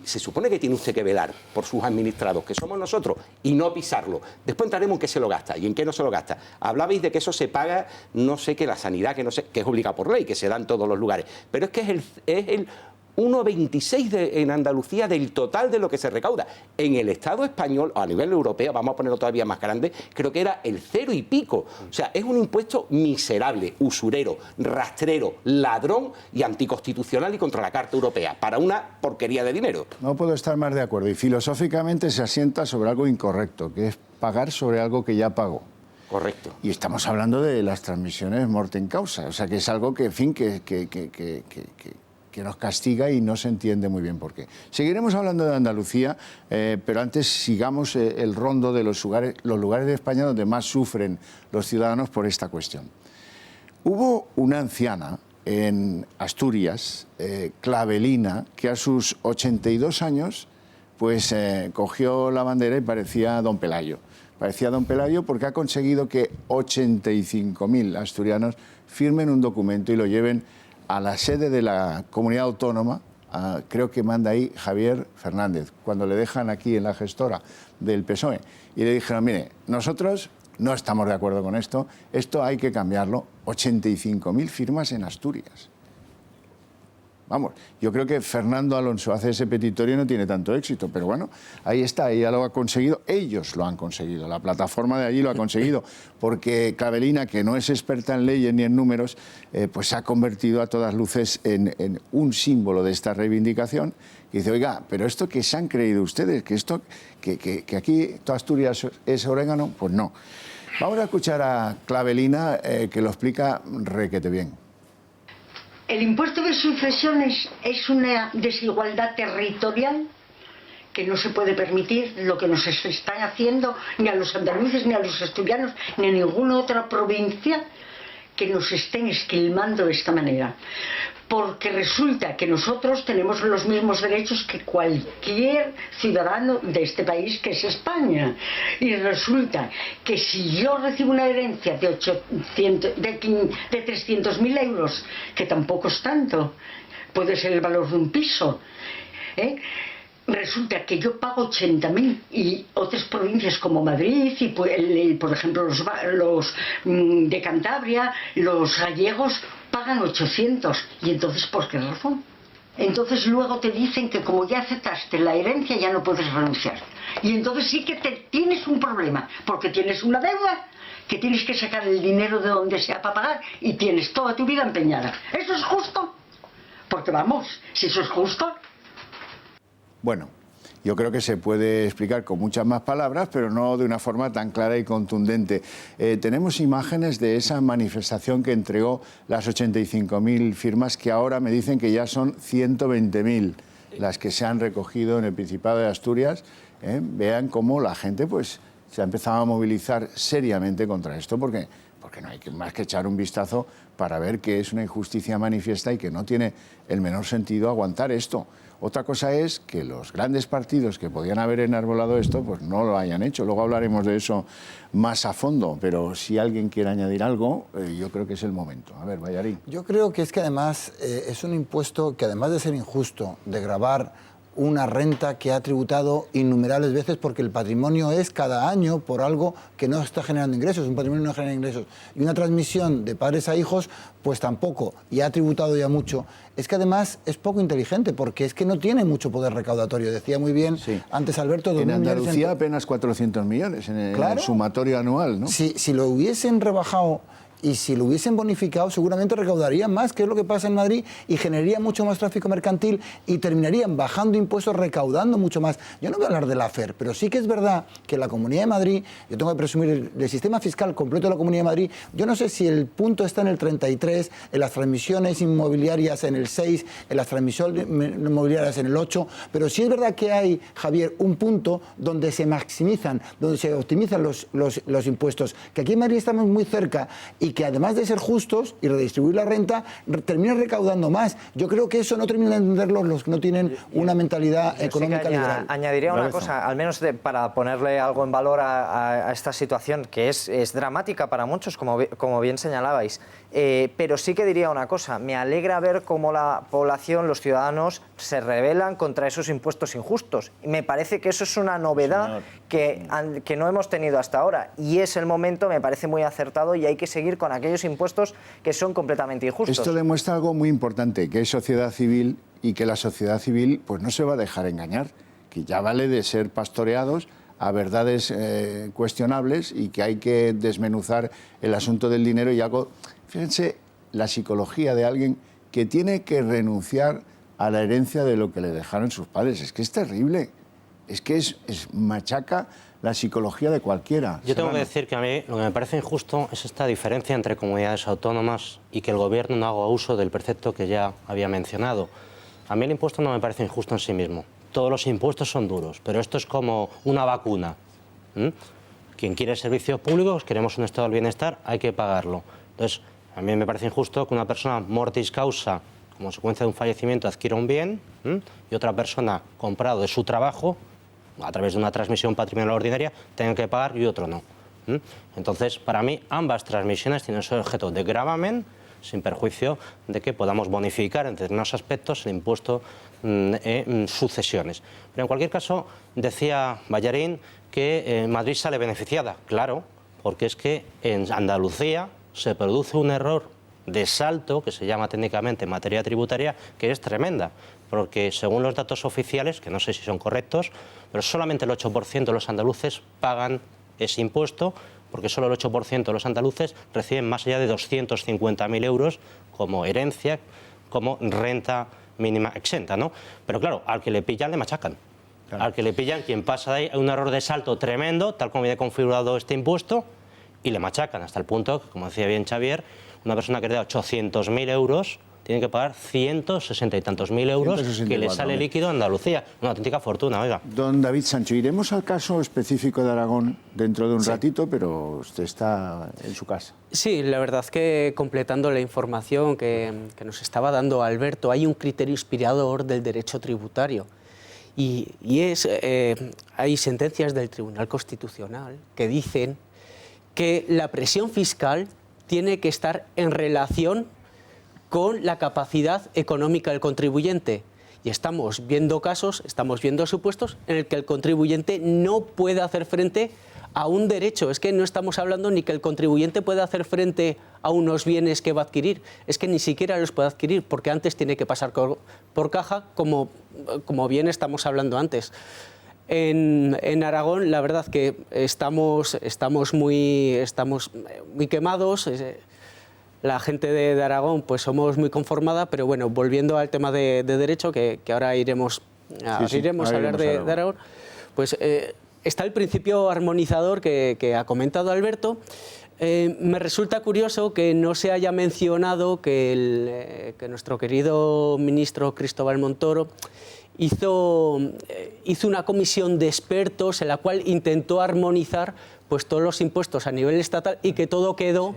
se supone que tiene usted que velar por sus administrados, que somos nosotros, y no pisarlo. Después entraremos en qué se lo gasta y en qué no se lo gasta. Hablabais de que eso se paga, no sé qué, la sanidad, que no sé, que es obligada por ley, que se da en todos los lugares, pero es que es el 1,26 en Andalucía del total de lo que se recauda. En el Estado español, o a nivel europeo, vamos a ponerlo todavía más grande, creo que era el 0 y pico. O sea, es un impuesto miserable, usurero, rastrero, ladrón y anticonstitucional y contra la Carta Europea, para una porquería de dinero. No puedo estar más de acuerdo. Y filosóficamente se asienta sobre algo incorrecto, que es pagar sobre algo que ya pagó. Correcto. Y estamos hablando de las transmisiones mortem causa. O sea, que es algo que, en fin, que nos castiga y no se entiende muy bien por qué. Seguiremos hablando de Andalucía, pero antes sigamos el rondo de los lugares de España donde más sufren los ciudadanos por esta cuestión. Hubo una anciana en Asturias, Clavelina, que a sus 82 años pues, cogió la bandera y parecía Don Pelayo. Parecía Don Pelayo porque ha conseguido que 85.000 asturianos firmen un documento y lo lleven a la sede de la comunidad autónoma, creo que manda ahí Javier Fernández, cuando le dejan aquí en la gestora del PSOE. Y le dijeron, mire, nosotros no estamos de acuerdo con esto hay que cambiarlo. 85.000 firmas en Asturias. Vamos, yo creo que Fernando Alonso hace ese petitorio y no tiene tanto éxito, pero bueno, ahí está, ella lo ha conseguido, ellos lo han conseguido, la plataforma de allí lo ha conseguido, porque Clavelina, que no es experta en leyes ni en números, pues se ha convertido a todas luces en un símbolo de esta reivindicación. Y dice, oiga, pero esto que se han creído ustedes, que esto, que aquí toda Asturias es orégano, pues no. Vamos a escuchar a Clavelina, que lo explica requete bien. El impuesto de sucesiones es una desigualdad territorial que no se puede permitir lo que nos están haciendo ni a los andaluces, ni a los asturianos, ni a ninguna otra provincia que nos estén esquilmando de esta manera. Porque resulta que nosotros tenemos los mismos derechos que cualquier ciudadano de este país, que es España. Y resulta que si yo recibo una herencia de 300.000 euros, que tampoco es tanto, puede ser el valor de un piso, resulta que yo pago 80.000 y otras provincias como Madrid y por ejemplo los de Cantabria, los gallegos pagan 800. ¿Y entonces por qué razón? Entonces luego te dicen que como ya aceptaste la herencia ya no puedes renunciar. Y entonces sí que tienes un problema, porque tienes una deuda que tienes que sacar el dinero de donde sea para pagar y tienes toda tu vida empeñada. ¿Eso es justo? Porque vamos, si eso es justo... Bueno, yo creo que se puede explicar con muchas más palabras, pero no de una forma tan clara y contundente. Tenemos imágenes de esa manifestación que entregó las 85.000 firmas, que ahora me dicen que ya son 120.000 las que se han recogido en el Principado de Asturias. Vean cómo la gente pues se ha empezado a movilizar seriamente contra esto, porque no hay más que echar un vistazo para ver que es una injusticia manifiesta y que no tiene el menor sentido aguantar esto. Otra cosa es que los grandes partidos que podían haber enarbolado esto, pues no lo hayan hecho. Luego hablaremos de eso más a fondo, pero si alguien quiere añadir algo, yo creo que es el momento. A ver, Ballarín. Yo creo que es que además es un impuesto que, además de ser injusto, de gravar una renta que ha tributado innumerables veces, porque el patrimonio es cada año por algo que no está generando ingresos, un patrimonio no genera ingresos, y una transmisión de padres a hijos, pues tampoco, y ha tributado ya mucho. Es que además es poco inteligente, porque es que no tiene mucho poder recaudatorio. Decía muy bien antes Alberto... En Andalucía apenas 400 millones en el sumatorio anual, ¿no? Si lo hubiesen rebajado y si lo hubiesen bonificado, seguramente recaudarían más, que es lo que pasa en Madrid, y generaría mucho más tráfico mercantil y terminarían bajando impuestos, recaudando mucho más. Yo no voy a hablar de la FER, pero sí que es verdad que la Comunidad de Madrid, yo tengo que presumir el sistema fiscal completo de la Comunidad de Madrid, yo no sé si el punto está en el 33, en las transmisiones inmobiliarias en el 6, en las transmisiones inmobiliarias en el 8, pero sí es verdad que hay, Javier, un punto donde se maximizan, donde se optimizan los impuestos, que aquí en Madrid estamos muy cerca y que además de ser justos y redistribuir la renta, terminan recaudando más. Yo creo que eso no terminan de entenderlo los que no tienen una mentalidad económica liberal. Añadiría una cosa, al menos para ponerle algo en valor a esta situación, que es dramática para muchos, como bien señalabais. Pero sí que diría una cosa, me alegra ver cómo la población, los ciudadanos, se rebelan contra esos impuestos injustos. Me parece que eso es una novedad que no hemos tenido hasta ahora. Y es el momento, me parece muy acertado, y hay que seguir con aquellos impuestos que son completamente injustos. Esto demuestra algo muy importante, que hay sociedad civil y que la sociedad civil pues no se va a dejar engañar, que ya vale de ser pastoreados a verdades cuestionables y que hay que desmenuzar el asunto del dinero y algo... Fíjense la psicología de alguien que tiene que renunciar a la herencia de lo que le dejaron sus padres. Es que es terrible, es que es machaca la psicología de cualquiera. Yo tengo que decir que a mí lo que me parece injusto es esta diferencia entre comunidades autónomas y que el gobierno no haga uso del precepto que ya había mencionado. A mí el impuesto no me parece injusto en sí mismo. Todos los impuestos son duros, pero esto es como una vacuna. Quien quiere servicios públicos, queremos un estado del bienestar, hay que pagarlo. Entonces, a mí me parece injusto que una persona mortis causa, como consecuencia de un fallecimiento, adquiera un bien y otra persona, comprado de su trabajo, a través de una transmisión patrimonial ordinaria, tenga que pagar y otro no. Entonces, para mí, ambas transmisiones tienen su objeto de gravamen, sin perjuicio de que podamos bonificar en determinados aspectos el impuesto en sucesiones. Pero en cualquier caso, decía Ballarín que Madrid sale beneficiada. Claro, porque es que en Andalucía se produce un error de salto, que se llama técnicamente en materia tributaria, que es tremenda, porque según los datos oficiales, que no sé si son correctos, pero solamente el 8% de los andaluces pagan ese impuesto, porque solo el 8% de los andaluces reciben más allá de 250.000 euros como herencia, como renta mínima exenta, ¿no? Pero claro, al que le pillan le machacan. Claro. Al que le pillan, quien pasa de ahí, hay un error de salto tremendo, tal como viene configurado este impuesto, y le machacan hasta el punto que, como decía bien Xavier, una persona que le da 800.000 euros tiene que pagar 160 y tantos mil euros que le sale líquido a Andalucía. Una auténtica fortuna, oiga. Don David Sancho, iremos al caso específico de Aragón dentro de un ratito, pero usted está en su casa. Sí, la verdad que completando la información que nos estaba dando Alberto, hay un criterio inspirador del derecho tributario. Y hay sentencias del Tribunal Constitucional que dicen que la presión fiscal tiene que estar en relación con la capacidad económica del contribuyente. Y estamos viendo casos, estamos viendo supuestos en el que el contribuyente no puede hacer frente a un derecho. Es que no estamos hablando ni que el contribuyente pueda hacer frente a unos bienes que va a adquirir, es que ni siquiera los puede adquirir, porque antes tiene que pasar por caja, como bien estamos hablando antes. En Aragón, la verdad que estamos muy quemados. La gente de Aragón pues somos muy conformada, pero bueno, volviendo al tema de derecho, que ahora iremos a hablar de Aragón, pues está el principio armonizador que ha comentado Alberto. Me resulta curioso que no se haya mencionado que nuestro querido ministro Cristóbal Montoro hizo una comisión de expertos en la cual intentó armonizar pues todos los impuestos a nivel estatal y que todo quedó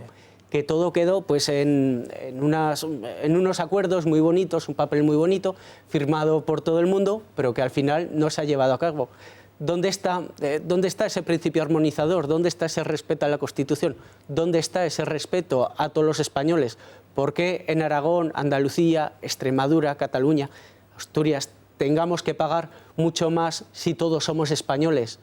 pues en unos acuerdos muy bonitos, un papel muy bonito, firmado por todo el mundo, pero que al final no se ha llevado a cabo. ¿Dónde está ese principio armonizador? ¿Dónde está ese respeto a la Constitución? ¿Dónde está ese respeto a todos los españoles? ¿Por qué en Aragón, Andalucía, Extremadura, Cataluña, Asturias tengamos que pagar mucho más si todos somos españoles?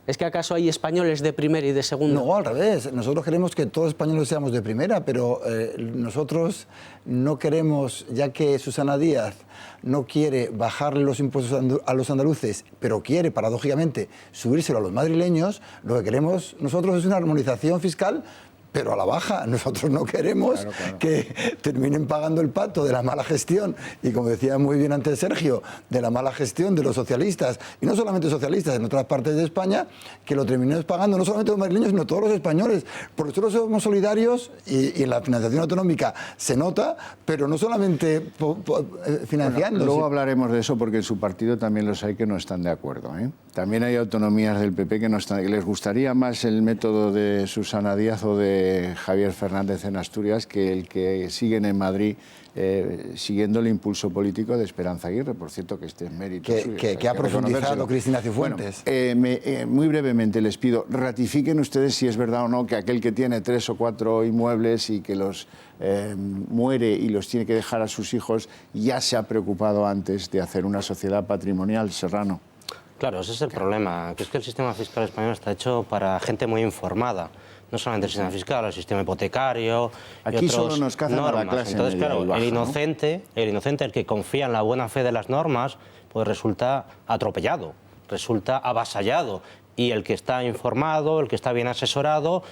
¿Es que acaso hay españoles de primera y de segunda? No, al revés. Nosotros queremos que todos los españoles seamos de primera, pero nosotros no queremos, ya que Susana Díaz no quiere bajarle los impuestos a los andaluces, pero quiere, paradójicamente, subírselo a los madrileños, lo que queremos nosotros es una armonización fiscal, pero a la baja. Nosotros no queremos que terminen pagando el pato de la mala gestión y, como decía muy bien antes Sergio, de la mala gestión de los socialistas, y no solamente socialistas, en otras partes de España, que lo terminemos pagando no solamente los madrileños, sino todos los españoles. Porque nosotros somos solidarios y en la financiación autonómica se nota, pero no solamente financiando. Bueno, luego hablaremos de eso, porque en su partido también los hay que no están de acuerdo, ¿eh? También hay autonomías del PP que no están, que les gustaría más el método de Susana Díaz o de Javier Fernández en Asturias que el que siguen en Madrid siguiendo el impulso político de Esperanza Aguirre, por cierto, que este es mérito suyo, que ha profundizado Cristina Cifuentes. Bueno, muy brevemente les pido, ratifiquen ustedes si es verdad o no que aquel que tiene 3 o 4 inmuebles y que los muere y los tiene que dejar a sus hijos ya se ha preocupado antes de hacer una sociedad patrimonial, Serrano. Claro, ese es el problema, que es que el sistema fiscal español está hecho para gente muy informada. No solamente el sistema fiscal, el sistema hipotecario. Aquí solo nos cazan a la clase. Entonces, claro, baja, el inocente, el que confía en la buena fe de las normas, pues resulta atropellado, resulta avasallado. Y el que está informado, el que está bien asesorado,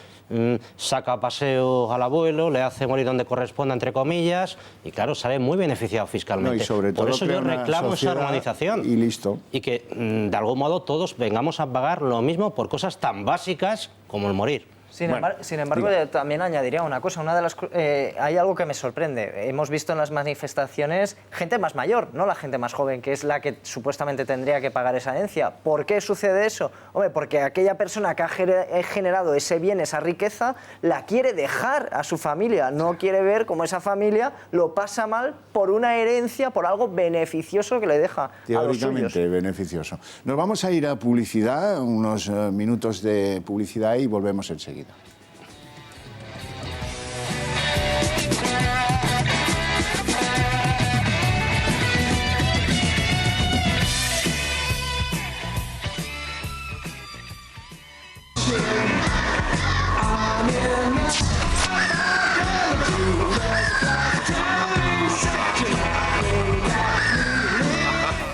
saca a paseo al abuelo, le hace morir donde corresponda, entre comillas, y claro, sale muy beneficiado fiscalmente. No, y sobre todo por eso yo reclamo esa armonización. Y listo. Y que, de algún modo, todos vengamos a pagar lo mismo por cosas tan básicas como el morir. Sin embargo, también añadiría una cosa. Hay algo que me sorprende. Hemos visto en las manifestaciones gente más mayor, no la gente más joven, que es la que supuestamente tendría que pagar esa herencia. ¿Por qué sucede eso? Hombre, porque aquella persona que ha generado ese bien, esa riqueza, la quiere dejar a su familia. No quiere ver cómo esa familia lo pasa mal por una herencia, por algo beneficioso que le deja a los suyos. Teóricamente beneficioso. Nos vamos a ir a publicidad, unos minutos de publicidad y volvemos enseguida.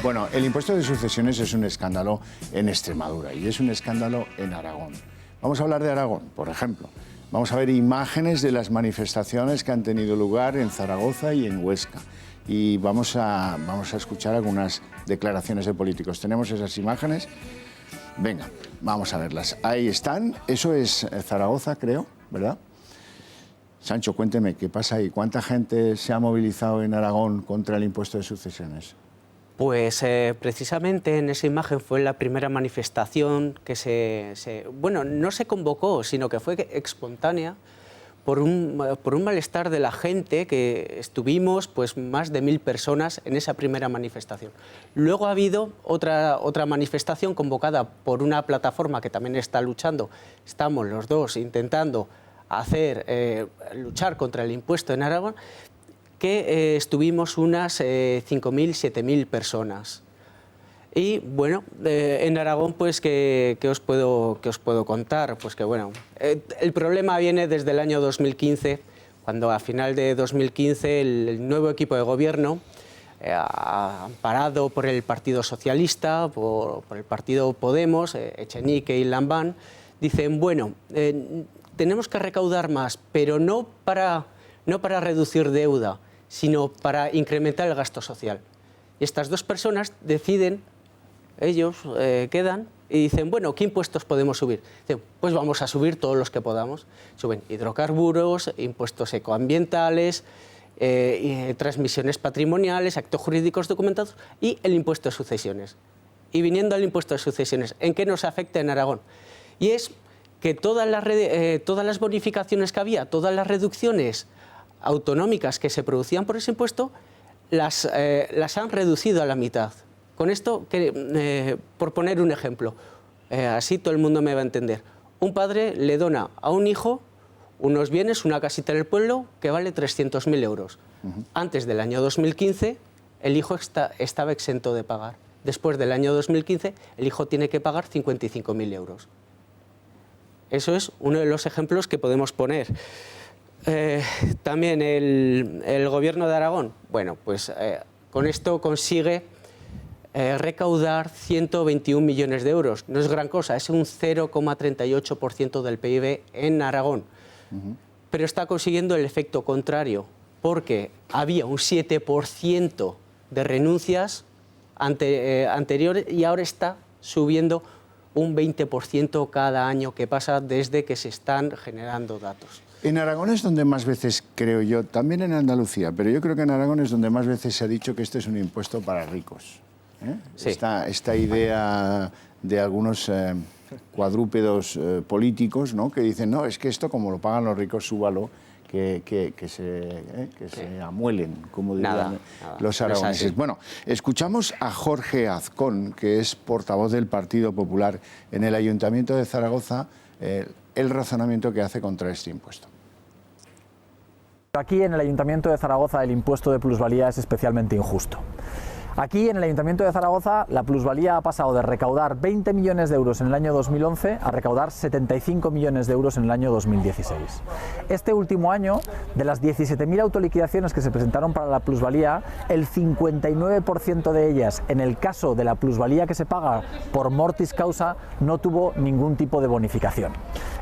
Bueno, el impuesto de sucesiones es un escándalo en Extremadura y es un escándalo en Aragón. Vamos a hablar de Aragón, por ejemplo. Vamos a ver imágenes de las manifestaciones que han tenido lugar en Zaragoza y en Huesca. Y vamos a escuchar algunas declaraciones de políticos. ¿Tenemos esas imágenes? Venga, vamos a verlas. Ahí están. Eso es Zaragoza, creo, ¿verdad? Sancho, cuénteme, ¿qué pasa ahí? ¿Cuánta gente se ha movilizado en Aragón contra el impuesto de sucesiones? Pues precisamente en esa imagen fue la primera manifestación que bueno, no se convocó, sino que fue espontánea por un malestar de la gente, que estuvimos pues más de 1000 personas en esa primera manifestación. Luego ha habido otra manifestación convocada por una plataforma que también está luchando. Estamos los dos intentando luchar contra el impuesto en Aragón, que estuvimos unas 5.000, 7.000 personas. Y bueno, en Aragón, pues, ¿qué os puedo contar? Pues que bueno, el problema viene desde el año 2015, cuando a final de 2015 el nuevo equipo de gobierno, amparado por el Partido Socialista, por el Partido Podemos, Echenique y Lambán, dicen, bueno, tenemos que recaudar más, pero no para reducir deuda, sino para incrementar el gasto social. Y estas dos personas deciden, ellos quedan y dicen, bueno, ¿qué impuestos podemos subir? Dicen, pues vamos a subir todos los que podamos. Suben hidrocarburos, impuestos ecoambientales, transmisiones patrimoniales, actos jurídicos documentados y el impuesto de sucesiones. Y viniendo al impuesto de sucesiones, ¿en qué nos afecta en Aragón? Y es que todas las bonificaciones que había, todas las reducciones autonómicas que se producían por ese impuesto, las han reducido a la mitad. Con esto, por poner un ejemplo, así todo el mundo me va a entender. Un padre le dona a un hijo unos bienes, una casita en el pueblo, que vale 300.000 euros. Antes del año 2015, el hijo estaba exento de pagar. Después del año 2015, el hijo tiene que pagar 55.000 euros. Eso es uno de los ejemplos que podemos poner. También el gobierno de Aragón, bueno, pues con esto consigue recaudar 121 millones de euros. No es gran cosa, es un 0,38% del PIB en Aragón. Pero está consiguiendo el efecto contrario, porque había un 7% de renuncias anteriores y ahora está subiendo un 20% cada año que pasa desde que se están generando datos. En Aragón es donde más veces, creo yo, también en Andalucía, pero yo creo que en Aragón es donde más veces se ha dicho que este es un impuesto para ricos. Sí. Esta idea de algunos cuadrúpedos políticos, ¿no?, que dicen, no, es que esto como lo pagan los ricos, súbalo, que se amuelen, como dirían los aragoneses. Bueno, escuchamos a Jorge Azcón, que es portavoz del Partido Popular en el Ayuntamiento de Zaragoza, el razonamiento que hace contra este impuesto. Aquí en el Ayuntamiento de Zaragoza el impuesto de plusvalía es especialmente injusto. Aquí en el Ayuntamiento de Zaragoza la plusvalía ha pasado de recaudar 20 millones de euros en el año 2011 a recaudar 75 millones de euros en el año 2016. Este último año, de las 17.000 autoliquidaciones que se presentaron para la plusvalía, el 59% de ellas, en el caso de la plusvalía que se paga por mortis causa, no tuvo ningún tipo de bonificación.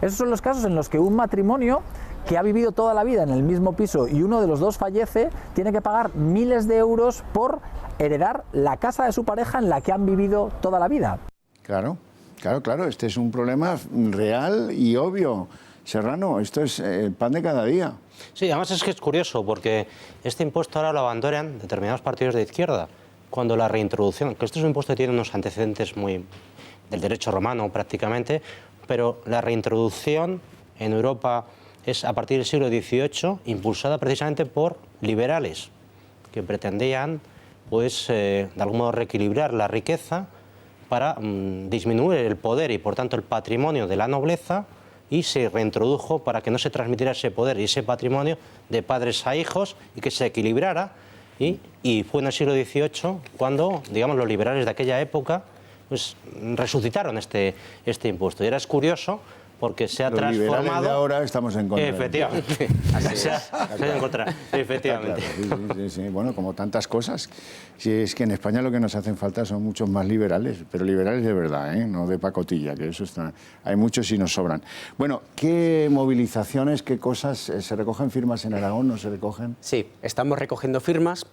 Esos son los casos en los que un matrimonio que ha vivido toda la vida en el mismo piso y uno de los dos fallece, tiene que pagar miles de euros por heredar la casa de su pareja en la que han vivido toda la vida. Claro, este es un problema real y obvio. Serrano, esto es el pan de cada día. Sí, además es que es curioso, porque este impuesto ahora lo abandonan determinados partidos de izquierda, cuando la reintroducción, que este es un impuesto que tiene unos antecedentes muy del derecho romano prácticamente, pero la reintroducción en Europa es a partir del siglo XVIII, impulsada precisamente por liberales, que pretendían, pues, de algún modo reequilibrar la riqueza para disminuir el poder y, por tanto, el patrimonio de la nobleza, y se reintrodujo para que no se transmitiera ese poder y ese patrimonio de padres a hijos y que se equilibrara. Y fue en el siglo XVIII cuando, digamos, los liberales de aquella época pues, resucitaron este impuesto. Y ahora es curioso porque se ha Los liberales transformado... de ahora estamos en contra. Efectivamente. Se ha en contra, efectivamente. Sí, sí. Bueno, como tantas cosas. Sí, es que en España lo que nos hacen falta son muchos más liberales, pero liberales de verdad, ¿eh? No de pacotilla, que eso está... Hay muchos y nos sobran. Bueno, ¿qué movilizaciones, qué cosas? ¿Se recogen firmas en Aragón? ¿No se recogen? Sí, estamos recogiendo firmas.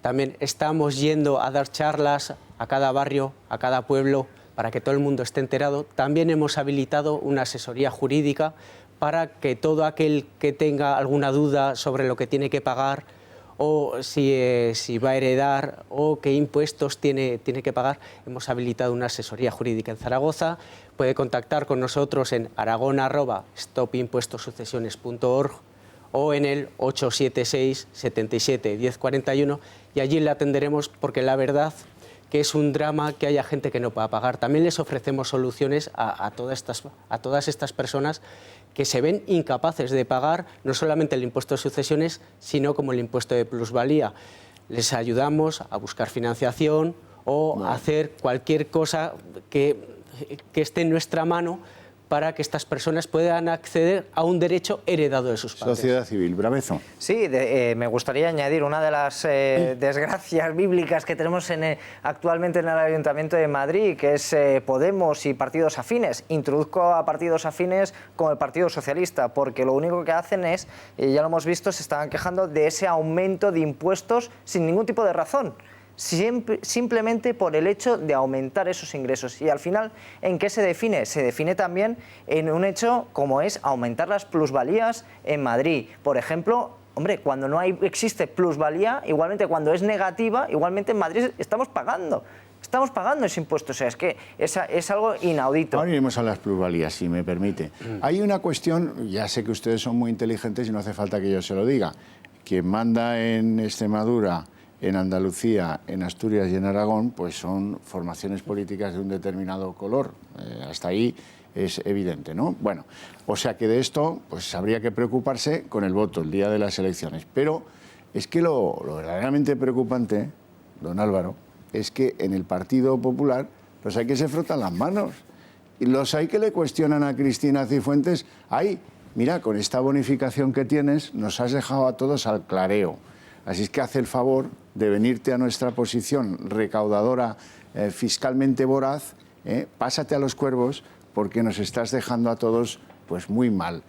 También estamos yendo a dar charlas a cada barrio, a cada pueblo, para que todo el mundo esté enterado. También hemos habilitado una asesoría jurídica para que todo aquel que tenga alguna duda sobre lo que tiene que pagar o si va a heredar o qué impuestos tiene que pagar, hemos habilitado una asesoría jurídica en Zaragoza. Puede contactar con nosotros en aragon@stopimpuestosucesiones.org o en el 876 77 1041 y allí le atenderemos, porque la verdad que es un drama que haya gente que no pueda pagar. También les ofrecemos soluciones a todas estas personas que se ven incapaces de pagar no solamente el impuesto de sucesiones, sino como el impuesto de plusvalía. Les ayudamos a buscar financiación o a hacer cualquier cosa que esté en nuestra mano para que estas personas puedan acceder a un derecho heredado de sus padres. Sociedad civil, Brabezo. Sí, me gustaría añadir una de las desgracias bíblicas que tenemos actualmente en el Ayuntamiento de Madrid, que es Podemos y partidos afines. Introduzco a partidos afines como el Partido Socialista, porque lo único que hacen es, ya lo hemos visto, se estaban quejando de ese aumento de impuestos sin ningún tipo de razón. Simplemente por el hecho de aumentar esos ingresos. Y al final, ¿en qué se define? Se define también en un hecho como es aumentar las plusvalías en Madrid. Por ejemplo, hombre, cuando no existe plusvalía, igualmente cuando es negativa, igualmente en Madrid estamos pagando ese impuesto. O sea, es que es algo inaudito. Ahora iremos a las plusvalías, si me permite. Hay una cuestión, ya sé que ustedes son muy inteligentes y no hace falta que yo se lo diga. Quien manda en Extremadura, en Andalucía, en Asturias y en Aragón, pues son formaciones políticas de un determinado color. Hasta ahí es evidente, ¿no? Bueno, o sea que de esto pues habría que preocuparse con el voto el día de las elecciones. Pero es que lo verdaderamente preocupante, don Álvaro, es que en el Partido Popular los hay que se frotan las manos. Y los hay que le cuestionan a Cristina Cifuentes. Ay, mira, con esta bonificación que tienes nos has dejado a todos al clareo. Así es que haz el favor de venirte a nuestra posición recaudadora, fiscalmente voraz, pásate a los cuervos, porque nos estás dejando a todos pues muy mal.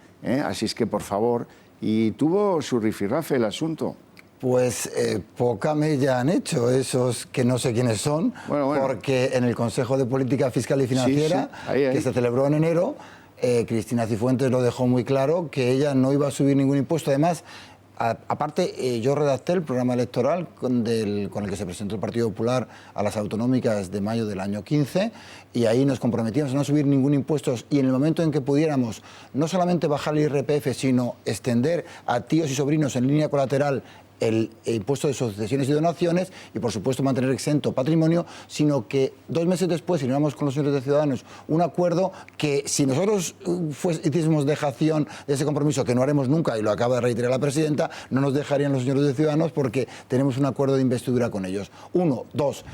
Así es que, por favor, y tuvo su rifirrafe el asunto. Pues poca mella han hecho esos que no sé quiénes son, porque en el Consejo de Política Fiscal y Financiera, que se celebró en enero, Cristina Cifuentes lo dejó muy claro, que ella no iba a subir ningún impuesto. Además, aparte, yo redacté el programa electoral con el que se presentó el Partido Popular a las autonómicas de mayo del año 15, y ahí nos comprometíamos a no subir ningún impuesto, y en el momento en que pudiéramos no solamente bajar el IRPF, sino extender a tíos y sobrinos en línea colateral el impuesto de sucesiones y donaciones, y por supuesto mantener exento patrimonio, sino que 2 meses después firmamos con los señores de Ciudadanos un acuerdo que, si nosotros hiciésemos dejación de ese compromiso, que no haremos nunca, y lo acaba de reiterar la presidenta, no nos dejarían los señores de Ciudadanos, porque tenemos un acuerdo de investidura con ellos. 1, 2...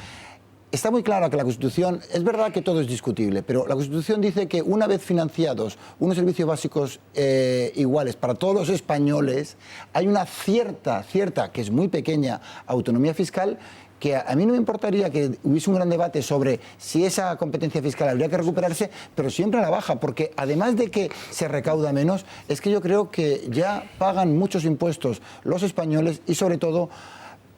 Está muy claro que la Constitución, es verdad que todo es discutible, pero la Constitución dice que una vez financiados unos servicios básicos iguales para todos los españoles, hay una cierta, que es muy pequeña, autonomía fiscal, que a mí no me importaría que hubiese un gran debate sobre si esa competencia fiscal habría que recuperarse, pero siempre a la baja, porque además de que se recauda menos, es que yo creo que ya pagan muchos impuestos los españoles, y sobre todo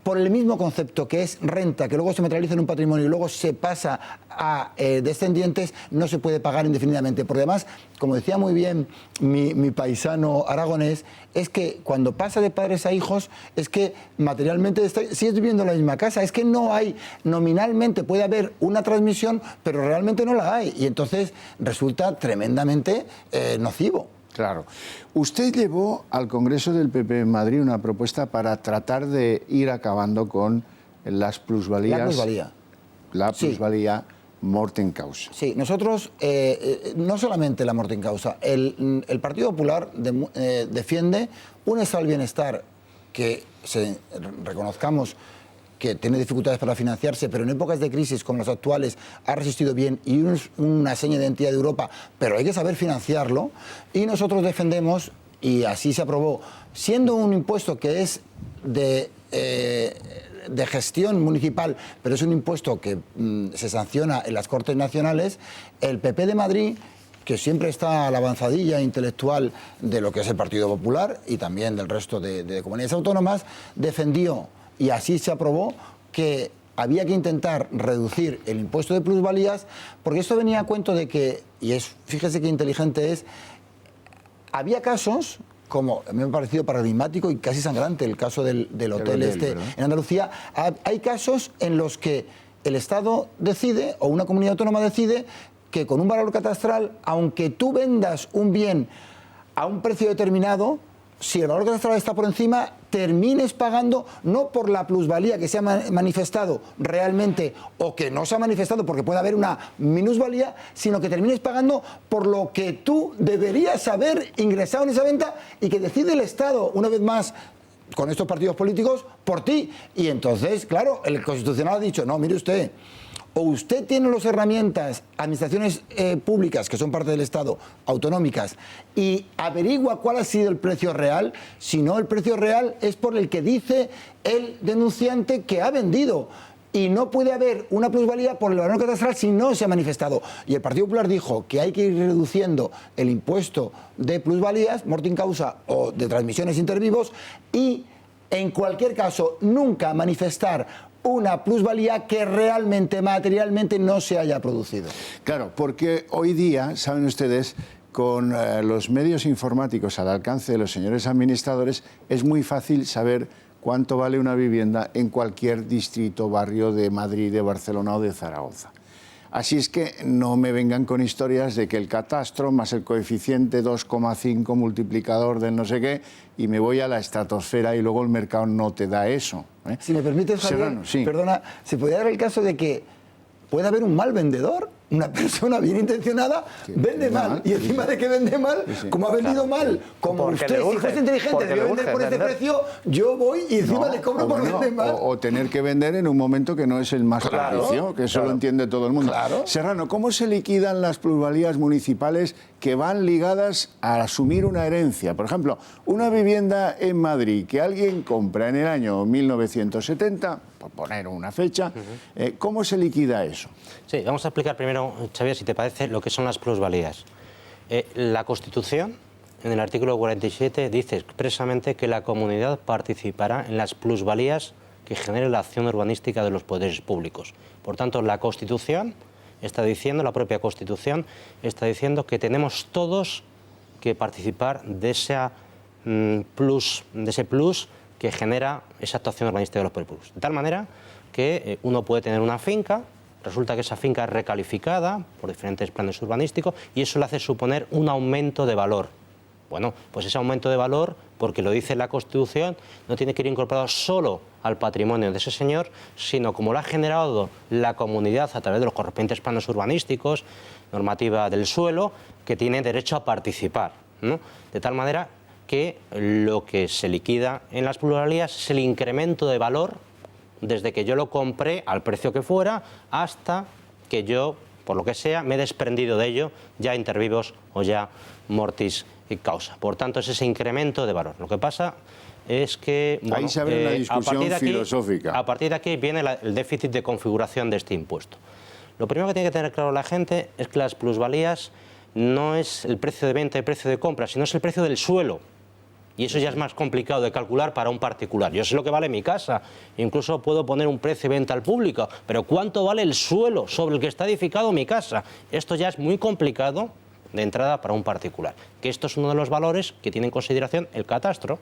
por el mismo concepto que es renta, que luego se materializa en un patrimonio y luego se pasa a descendientes, no se puede pagar indefinidamente. Por demás, como decía muy bien mi paisano aragonés, es que cuando pasa de padres a hijos, es que materialmente sigues viviendo en la misma casa. Es que no hay, nominalmente puede haber una transmisión, pero realmente no la hay. Y entonces resulta tremendamente nocivo. Claro. Usted llevó al Congreso del PP en Madrid una propuesta para tratar de ir acabando con las plusvalías. La plusvalía mortem causa. Sí, nosotros, no solamente la mortem causa, el Partido Popular defiende un estado del bienestar que reconozcamos que tiene dificultades para financiarse, pero en épocas de crisis como las actuales ha resistido bien y es una seña de identidad de Europa, pero hay que saber financiarlo, y nosotros defendemos, y así se aprobó, siendo un impuesto que es de gestión municipal, pero es un impuesto que se sanciona en las Cortes Nacionales, el PP de Madrid, que siempre está a la avanzadilla intelectual de lo que es el Partido Popular y también del resto de comunidades autónomas, defendió, y así se aprobó, que había que intentar reducir el impuesto de plusvalías, porque esto venía a cuento de que, fíjese qué inteligente es, había casos, como a mí me ha parecido paradigmático y casi sangrante el caso del hotel en Andalucía, hay casos en los que el Estado decide, o una comunidad autónoma decide, que con un valor catastral, aunque tú vendas un bien a un precio determinado, si el valor catastral está por encima, termines pagando no por la plusvalía que se ha manifestado realmente o que no se ha manifestado porque puede haber una minusvalía, sino que termines pagando por lo que tú deberías haber ingresado en esa venta y que decide el Estado, una vez más, con estos partidos políticos, por ti. Y entonces, claro, el Constitucional ha dicho, no, mire usted, o usted tiene las herramientas, administraciones públicas, que son parte del Estado, autonómicas, y averigua cuál ha sido el precio real, si no, el precio real es por el que dice el denunciante que ha vendido. Y no puede haber una plusvalía por el valor catastral si no se ha manifestado. Y el Partido Popular dijo que hay que ir reduciendo el impuesto de plusvalías, morte in causa o de transmisiones intervivos, y en cualquier caso nunca manifestar una plusvalía que realmente, materialmente, no se haya producido. Claro, porque hoy día, saben ustedes, con los medios informáticos al alcance de los señores administradores, es muy fácil saber cuánto vale una vivienda en cualquier distrito, barrio de Madrid, de Barcelona o de Zaragoza. Así es que no me vengan con historias de que el catastro más el coeficiente 2,5 multiplicador del no sé qué, y me voy a la estratosfera y luego el mercado no te da eso. Si me permites, Javier, Serrano, sí. Perdona, ¿se podría dar el caso de que puede haber un mal vendedor? Una persona bien intencionada vende mal, y encima de que vende mal, como ha vendido mal, como usted, si fuese inteligente, debe vender por este precio, yo voy y encima le cobro por vender mal. O tener que vender en un momento que no es el más propicio, que eso lo entiende todo el mundo. Serrano, ¿cómo se liquidan las plusvalías municipales que van ligadas a asumir una herencia? Por ejemplo, una vivienda en Madrid que alguien compra en el año 1970, por poner una fecha, ¿cómo se liquida eso? Sí, vamos a explicar primero, Xavier, si te parece, lo que son las plusvalías. La Constitución, en el artículo 47, dice expresamente que la comunidad participará en las plusvalías que genere la acción urbanística de los poderes públicos. Por tanto, la Constitución está diciendo, la propia Constitución está diciendo que tenemos todos que participar de ese plus que genera esa actuación urbanística de los poderes públicos. De tal manera que uno puede tener una finca, resulta que esa finca es recalificada por diferentes planes urbanísticos y eso le hace suponer un aumento de valor. Bueno, pues ese aumento de valor, porque lo dice la Constitución, no tiene que ir incorporado solo al patrimonio de ese señor, sino como lo ha generado la comunidad a través de los correspondientes planes urbanísticos, normativa del suelo, que tiene derecho a participar, ¿no? De tal manera que lo que se liquida en las plusvalías es el incremento de valor desde que yo lo compré al precio que fuera hasta que yo, por lo que sea, me he desprendido de ello, ya inter vivos o ya mortis causa. Por tanto, es ese incremento de valor. Lo que pasa es que... Bueno, ahí se abre una discusión filosófica. A partir de aquí viene el déficit de configuración de este impuesto. Lo primero que tiene que tener claro la gente es que las plusvalías no es el precio de venta y precio de compra, sino es el precio del suelo. Y eso ya es más complicado de calcular para un particular. Yo sé lo que vale mi casa, incluso puedo poner un precio de venta al público, pero ¿cuánto vale el suelo sobre el que está edificado mi casa? Esto ya es muy complicado de entrada para un particular. Que esto es uno de los valores que tiene en consideración el catastro,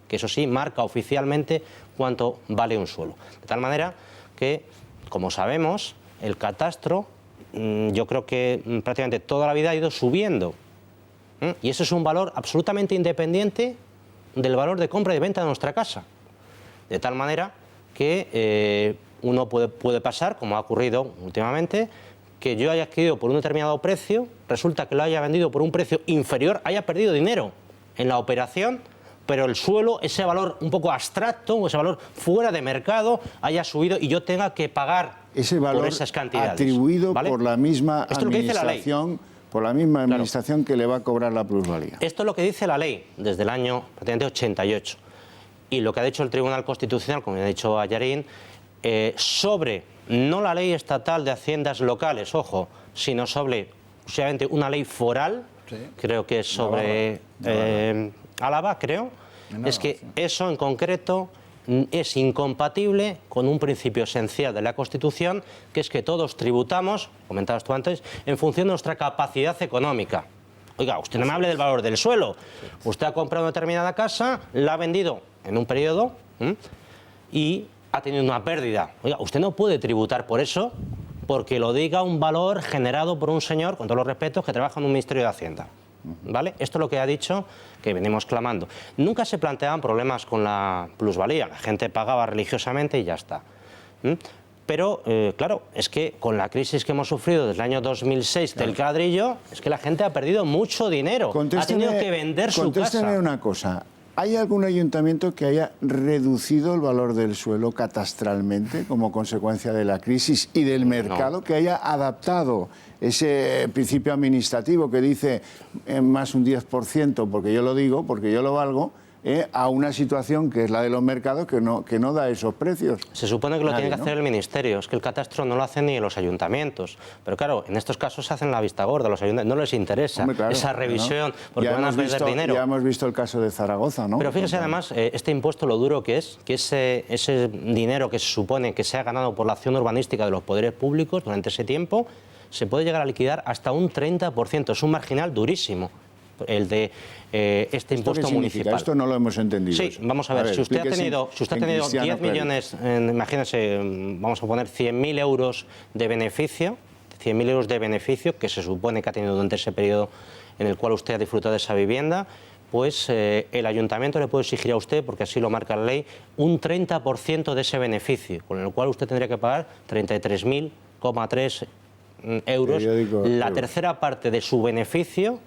que eso sí marca oficialmente cuánto vale un suelo. De tal manera que, como sabemos, el catastro, yo creo que prácticamente toda la vida ha ido subiendo. Y eso es un valor absolutamente independiente del valor de compra y de venta de nuestra casa. De tal manera que uno puede pasar, como ha ocurrido últimamente, que yo haya adquirido por un determinado precio, resulta que lo haya vendido por un precio inferior, haya perdido dinero en la operación pero el suelo, ese valor un poco abstracto, o ese valor fuera de mercado, haya subido y yo tenga que pagar ese valor por esas cantidades. Atribuido, ¿vale?, por la misma administración, por la misma administración que le va a cobrar la plusvalía. Esto es lo que dice la ley desde el año prácticamente 88. Y lo que ha dicho el Tribunal Constitucional, como ya ha dicho Ayarín, sobre no la ley estatal de haciendas locales, ojo, sino sobre posiblemente una ley foral, creo que es sobre Álava, creo, es que eso en concreto es incompatible con un principio esencial de la Constitución, que es que todos tributamos, comentabas tú antes, en función de nuestra capacidad económica. Oiga, usted no me hable del valor del suelo. Usted ha comprado una determinada casa, la ha vendido en un periodo y ha tenido una pérdida. Oiga, usted no puede tributar por eso porque lo diga un valor generado por un señor, con todos los respetos, que trabaja en un Ministerio de Hacienda. ¿Vale? Esto es lo que ha dicho, que venimos clamando. Nunca se planteaban problemas con la plusvalía, la gente pagaba religiosamente y ya está. Pero, claro, es que con la crisis que hemos sufrido desde el año 2006 del ladrillo, es que la gente ha perdido mucho dinero, ha tenido que vender su casa. Contésteme una cosa. ¿Hay algún ayuntamiento que haya reducido el valor del suelo catastralmente como consecuencia de la crisis y del mercado, que haya adaptado ese principio administrativo que dice más un 10%, porque yo lo digo, porque yo lo valgo, a una situación que es la de los mercados que no da esos precios? Se supone que lo tiene que hacer el Ministerio, es que el catastro no lo hacen ni los ayuntamientos. Pero claro, en estos casos hacen la vista gorda, los ayuntamientos no les interesa esa revisión, porque van a perder dinero. Ya hemos visto el caso de Zaragoza, ¿no? Pero fíjese además, este impuesto lo duro que es, que ese dinero que se supone que se ha ganado por la acción urbanística de los poderes públicos durante ese tiempo, se puede llegar a liquidar hasta un 30%, es un marginal durísimo el de este impuesto municipal. Esto no lo hemos entendido. Sí, vamos a ver, si usted ha tenido 10 millones, imagínense, vamos a poner 100.000 euros de beneficio, 100.000 euros de beneficio que se supone que ha tenido durante ese periodo en el cual usted ha disfrutado de esa vivienda, pues el ayuntamiento le puede exigir a usted, porque así lo marca la ley, un 30% de ese beneficio, con el cual usted tendría que pagar 33.000,3 euros, la tercera parte de su beneficio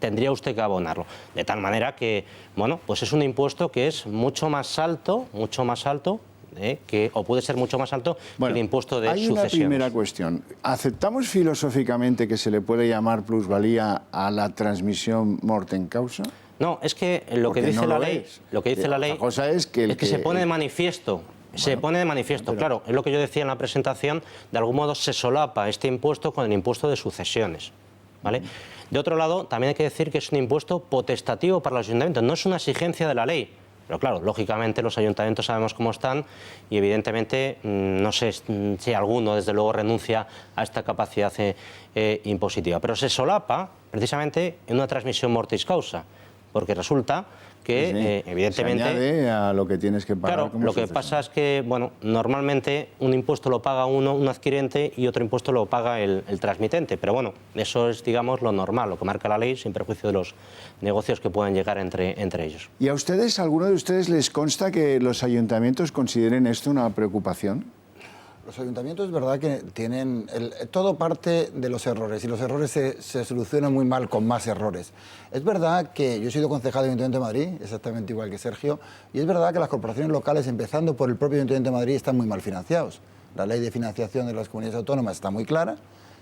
tendría usted que abonarlo. De tal manera que, bueno, pues es un impuesto que es mucho más alto, o puede ser mucho más alto que el impuesto de sucesiones. Hay una primera cuestión. ¿Aceptamos filosóficamente que se le puede llamar plusvalía a la transmisión mortem causa? No, es que lo que dice la ley, la cosa es que se pone de manifiesto. Se pone de manifiesto, claro, es lo que yo decía en la presentación, de algún modo se solapa este impuesto con el impuesto de sucesiones, ¿vale? De otro lado, también hay que decir que es un impuesto potestativo para los ayuntamientos, no es una exigencia de la ley. Pero claro, lógicamente los ayuntamientos sabemos cómo están y evidentemente no sé si alguno desde luego renuncia a esta capacidad impositiva. Pero se solapa precisamente en una transmisión mortis causa, porque resulta que evidentemente... Se añade a lo que tienes que pagar. Claro, lo que pasa es que, bueno, normalmente un impuesto lo paga un adquirente y otro impuesto lo paga el transmitente. Pero bueno, eso es, digamos, lo normal, lo que marca la ley, sin perjuicio de los negocios que puedan llegar entre ellos. ¿Y a ustedes, a alguno de ustedes les consta que los ayuntamientos consideren esto una preocupación? Los ayuntamientos es verdad que tienen... todo parte de los errores y los errores se solucionan muy mal con más errores. Es verdad que yo he sido concejal del Ayuntamiento de Madrid, exactamente igual que Sergio, y es verdad que las corporaciones locales, empezando por el propio Ayuntamiento de Madrid, están muy mal financiados. La ley de financiación de las comunidades autónomas está muy clara,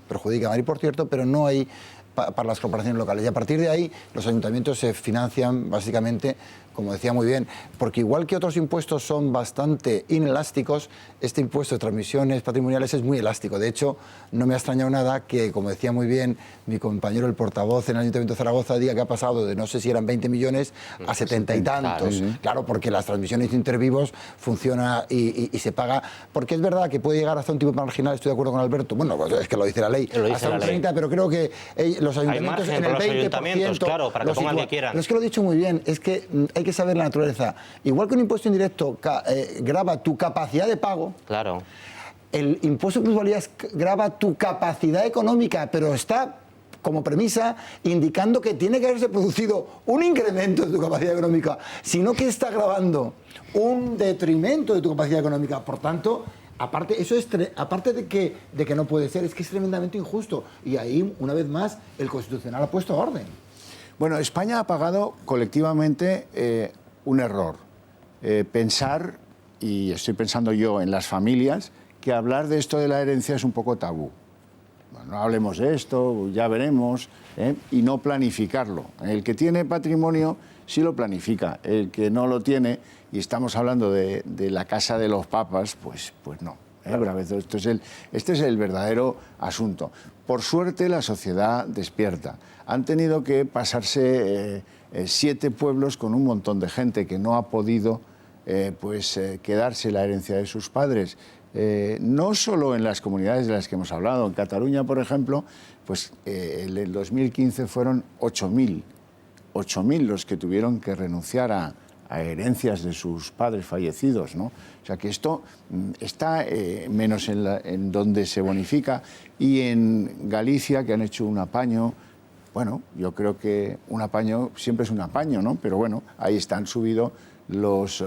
perjudica a Madrid, por cierto, pero no hay para las corporaciones locales. Y a partir de ahí los ayuntamientos se financian básicamente, como decía muy bien, porque igual que otros impuestos son bastante inelásticos, este impuesto de transmisiones patrimoniales es muy elástico. De hecho, no me ha extrañado nada que, como decía muy bien mi compañero el portavoz en el Ayuntamiento de Zaragoza, diga que ha pasado de no sé si eran 20 millones a 70 y tantos. Claro, porque las transmisiones intervivos funciona y se paga, porque es verdad que puede llegar hasta un tipo marginal, estoy de acuerdo con Alberto, bueno, pues es que lo dice la ley, hasta un 30, pero creo que los ayuntamientos en el 20%, claro, para que pongan lo que quieran. Pero es que lo he dicho muy bien, es que hay que saber la naturaleza. Igual que un impuesto indirecto grava tu capacidad de pago, claro, el impuesto de plusvalías grava tu capacidad económica, pero está como premisa indicando que tiene que haberse producido un incremento de tu capacidad económica, sino que está gravando un detrimento de tu capacidad económica. Por tanto, aparte, eso es aparte de que no puede ser, es que es tremendamente injusto. Y ahí, una vez más, el Constitucional ha puesto orden. Bueno, España ha pagado colectivamente un error. Pensar, y estoy pensando yo en las familias, que hablar de esto de la herencia es un poco tabú. Bueno, no hablemos de esto, ya veremos, y no planificarlo. El que tiene patrimonio sí lo planifica, el que no lo tiene, y estamos hablando de la casa de los papas, pues no. Este es el verdadero asunto. Por suerte la sociedad despierta. Han tenido que pasarse 7 pueblos con un montón de gente que no ha podido quedarse la herencia de sus padres. No solo en las comunidades de las que hemos hablado. En Cataluña, por ejemplo, pues en el 2015 fueron 8.000 los que tuvieron que renunciar a herencias de sus padres fallecidos, ¿no? O sea que esto está menos en donde se bonifica, y en Galicia, que han hecho un apaño. Bueno, yo creo que un apaño siempre es un apaño, ¿no? Pero bueno, ahí están subidos los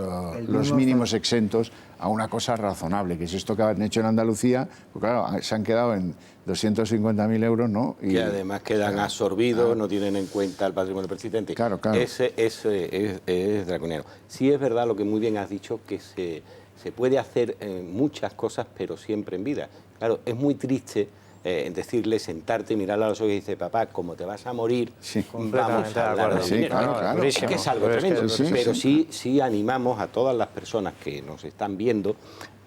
mínimos exentos a una cosa razonable, que es esto que han hecho en Andalucía, porque claro, se han quedado en 250.000 euros, ¿no? Y además quedan absorbidos, no tienen en cuenta el patrimonio persistente. Claro. Ese es draconiano. Sí es verdad lo que muy bien has dicho, que se puede hacer muchas cosas, pero siempre en vida. Claro, es muy triste decirle, sentarte, mirarle a los ojos y decir, papá, como te vas a morir, vamos a hablar de dinero. Claro. Es que es algo tremendo, pero sí animamos a todas las personas que nos están viendo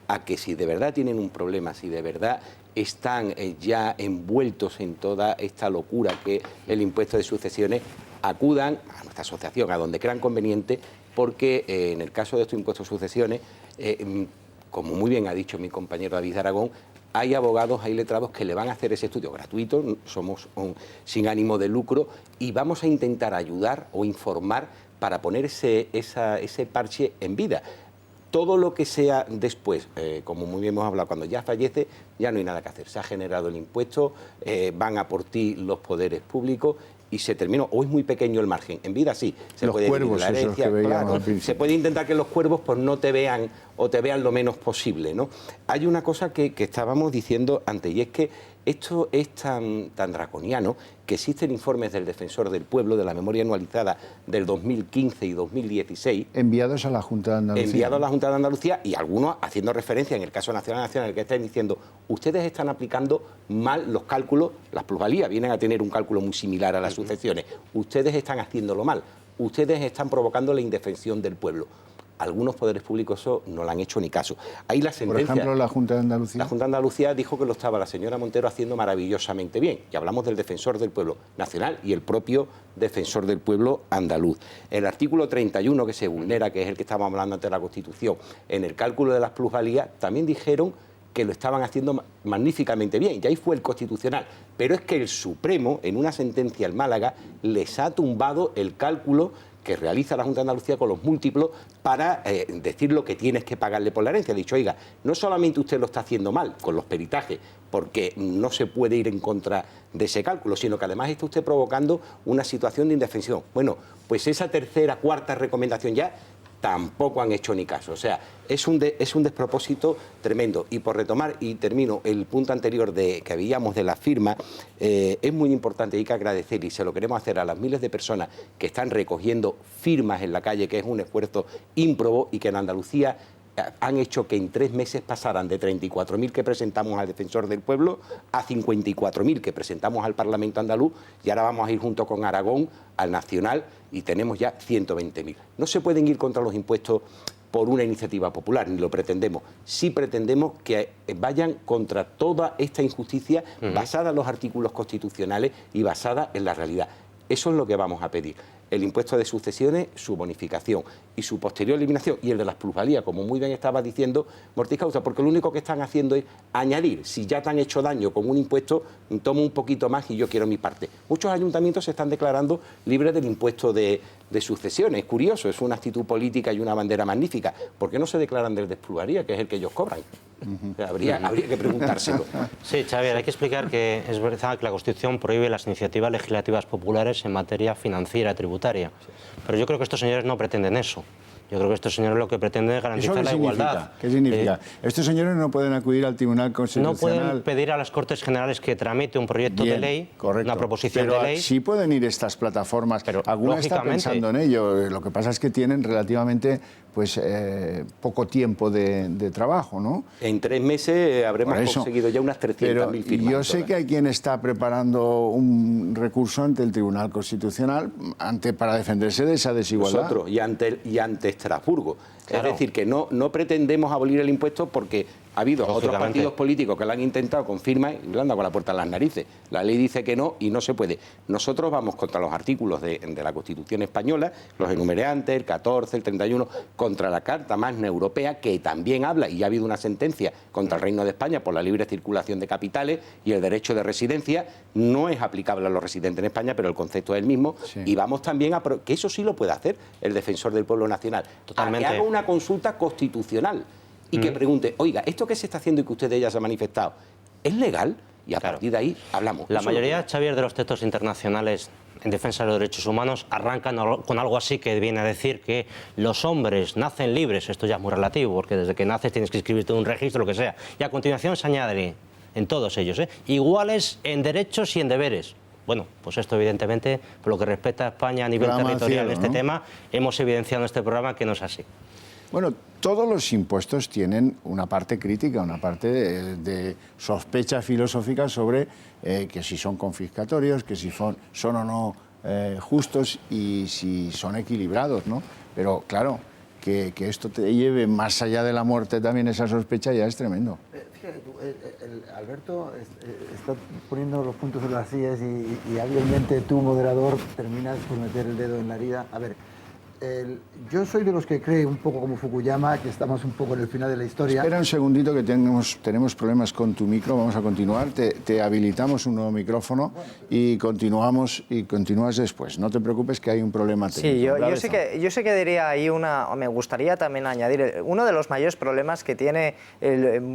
a que si de verdad tienen un problema, si de verdad están ya envueltos en toda esta locura que es el impuesto de sucesiones, acudan a nuestra asociación, a donde crean conveniente, porque en el caso de estos impuestos de sucesiones, como muy bien ha dicho mi compañero David Aragón, hay abogados, hay letrados que le van a hacer ese estudio gratuito, somos sin ánimo de lucro, y vamos a intentar ayudar o informar para poner ese parche en vida. Todo lo que sea después, como muy bien hemos hablado, cuando ya fallece, ya no hay nada que hacer. Se ha generado el impuesto, van a por ti los poderes públicos y se terminó. O es muy pequeño el margen. En vida sí, se puede cuervos, la herencia, claro, se puede intentar que los cuervos pues no te vean o te vean lo menos posible, ¿no? Hay una cosa que estábamos diciendo antes, y es que esto es tan draconiano que existen informes del Defensor del Pueblo, de la memoria anualizada del 2015 y 2016. Enviados a la Junta de Andalucía. Enviados a la Junta de Andalucía, y algunos haciendo referencia, en el caso nacional, que están diciendo, ustedes están aplicando mal los cálculos, las plusvalías vienen a tener un cálculo muy similar a las sucesiones, ustedes están haciéndolo mal, ustedes están provocando la indefensión del pueblo. Algunos poderes públicos eso no le han hecho ni caso. Ahí la sentencia, por ejemplo, la Junta de Andalucía. La Junta de Andalucía dijo que lo estaba la señora Montero haciendo maravillosamente bien. Y hablamos del Defensor del Pueblo Nacional y el propio Defensor del Pueblo andaluz. El artículo 31 que se vulnera, que es el que estábamos hablando antes de la Constitución, en el cálculo de las plusvalías, también dijeron que lo estaban haciendo magníficamente bien, y ahí fue el Constitucional. Pero es que el Supremo, en una sentencia en Málaga, les ha tumbado el cálculo que realiza la Junta de Andalucía con los múltiplos para decir lo que tienes que pagarle por la herencia. Ha dicho, oiga, no solamente usted lo está haciendo mal con los peritajes, porque no se puede ir en contra de ese cálculo, sino que además está usted provocando una situación de indefensión. Bueno, pues esa tercera, cuarta recomendación ya tampoco han hecho ni caso. O sea, es un despropósito tremendo. Y por retomar, y termino, el punto anterior que habíamos de la firma, es muy importante y hay que agradecer, y se lo queremos hacer a las miles de personas que están recogiendo firmas en la calle, que es un esfuerzo ímprobo y que en Andalucía han hecho que en 3 meses pasaran de 34.000 que presentamos al Defensor del Pueblo a 54.000 que presentamos al Parlamento andaluz, y ahora vamos a ir junto con Aragón al Nacional y tenemos ya 120.000. No se pueden ir contra los impuestos por una iniciativa popular, ni lo pretendemos. Sí pretendemos que vayan contra toda esta injusticia basada en los artículos constitucionales y basada en la realidad. Eso es lo que vamos a pedir. El impuesto de sucesiones, su bonificación y su posterior eliminación, y el de las plusvalías, como muy bien estaba diciendo Mortis Causa, porque lo único que están haciendo es añadir, si ya te han hecho daño con un impuesto, tomo un poquito más y yo quiero mi parte. Muchos ayuntamientos se están declarando libres del impuesto de sucesiones. Es curioso, es una actitud política y una bandera magnífica. ¿Por qué no se declaran del de plusvalía, que es el que ellos cobran? O sea, habría que preguntárselo. Sí, Xavier, hay que explicar que es verdad que la Constitución prohíbe las iniciativas legislativas populares en materia financiera tributaria, pero yo creo que estos señores no pretenden eso. Yo Yo creo que estos señores lo que pretenden es garantizar la igualdad. ¿Qué significa? Estos señores no pueden acudir al Tribunal Constitucional. No pueden pedir a las Cortes Generales que tramite un proyecto de ley, una proposición de ley. Sí pueden ir estas plataformas. Pero alguna está pensando en ello. Lo que pasa es que tienen relativamente poco tiempo de trabajo, ¿no? En 3 meses habremos conseguido ya unas 300.000 firmas. Yo sé que hay quien está preparando un recurso ante el Tribunal Constitucional para defenderse de esa desigualdad. Nosotros y ante Estrasburgo. Claro. Es decir, que no pretendemos abolir el impuesto porque ha habido otros partidos políticos que lo han intentado con firmas y le han dado con la puerta en las narices. La ley dice que no y no se puede. Nosotros vamos contra los artículos de la Constitución española, los enumeré antes, el 14, el 31, contra la Carta Magna Europea, que también habla, y ha habido una sentencia contra el Reino de España por la libre circulación de capitales y el derecho de residencia. No es aplicable a los residentes en España, pero el concepto es el mismo. Sí. Y vamos también que eso sí lo puede hacer el defensor del pueblo nacional. Totalmente. A que haga una consulta constitucional y que pregunte, oiga, ¿esto que se está haciendo y que usted ya se ha manifestado, es legal? Y a partir de ahí hablamos. La mayoría, Xavier, de los textos internacionales en defensa de los derechos humanos arrancan con algo así que viene a decir que los hombres nacen libres. Esto ya es muy relativo, porque desde que naces tienes que inscribirte en un registro, lo que sea. Y a continuación se añade, en todos ellos, iguales en derechos y en deberes. Bueno, pues esto evidentemente, por lo que respecta a España a nivel territorial, este tema, hemos evidenciado en este programa que no es así. Bueno, todos los impuestos tienen una parte crítica, una parte de sospecha filosófica sobre que si son confiscatorios, que si son o no justos y si son equilibrados, ¿no? Pero claro, que esto te lleve más allá de la muerte también esa sospecha ya es tremendo. Fíjate tú, Alberto está poniendo los puntos en las sillas y hábilmente tú, moderador, terminas por meter el dedo en la herida. A ver, yo soy de los que cree, un poco como Fukuyama, que estamos un poco en el final de la historia. Espera un segundito que tenemos problemas con tu micro, vamos a continuar. Te habilitamos un nuevo micrófono y continúas después. No te preocupes que hay un problema técnico. Sí, yo sé que diría ahí me gustaría también añadir, uno de los mayores problemas que tiene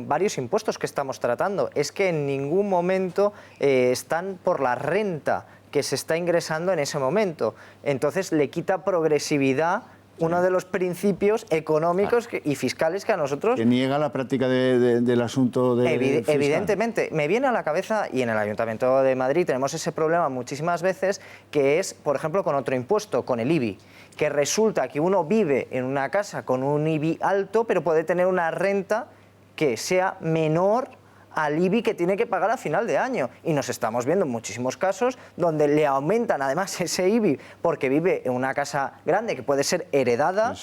varios impuestos que estamos tratando es que en ningún momento están por la renta que se está ingresando en ese momento. Entonces le quita progresividad, uno de los principios económicos y fiscales que a nosotros... Que niega la práctica del asunto de evidentemente. Me viene a la cabeza, y en el Ayuntamiento de Madrid tenemos ese problema muchísimas veces, que es, por ejemplo, con otro impuesto, con el IBI, que resulta que uno vive en una casa con un IBI alto, pero puede tener una renta que sea menor al IBI que tiene que pagar a final de año. Y nos estamos viendo en muchísimos casos donde le aumentan además ese IBI porque vive en una casa grande que puede ser heredada,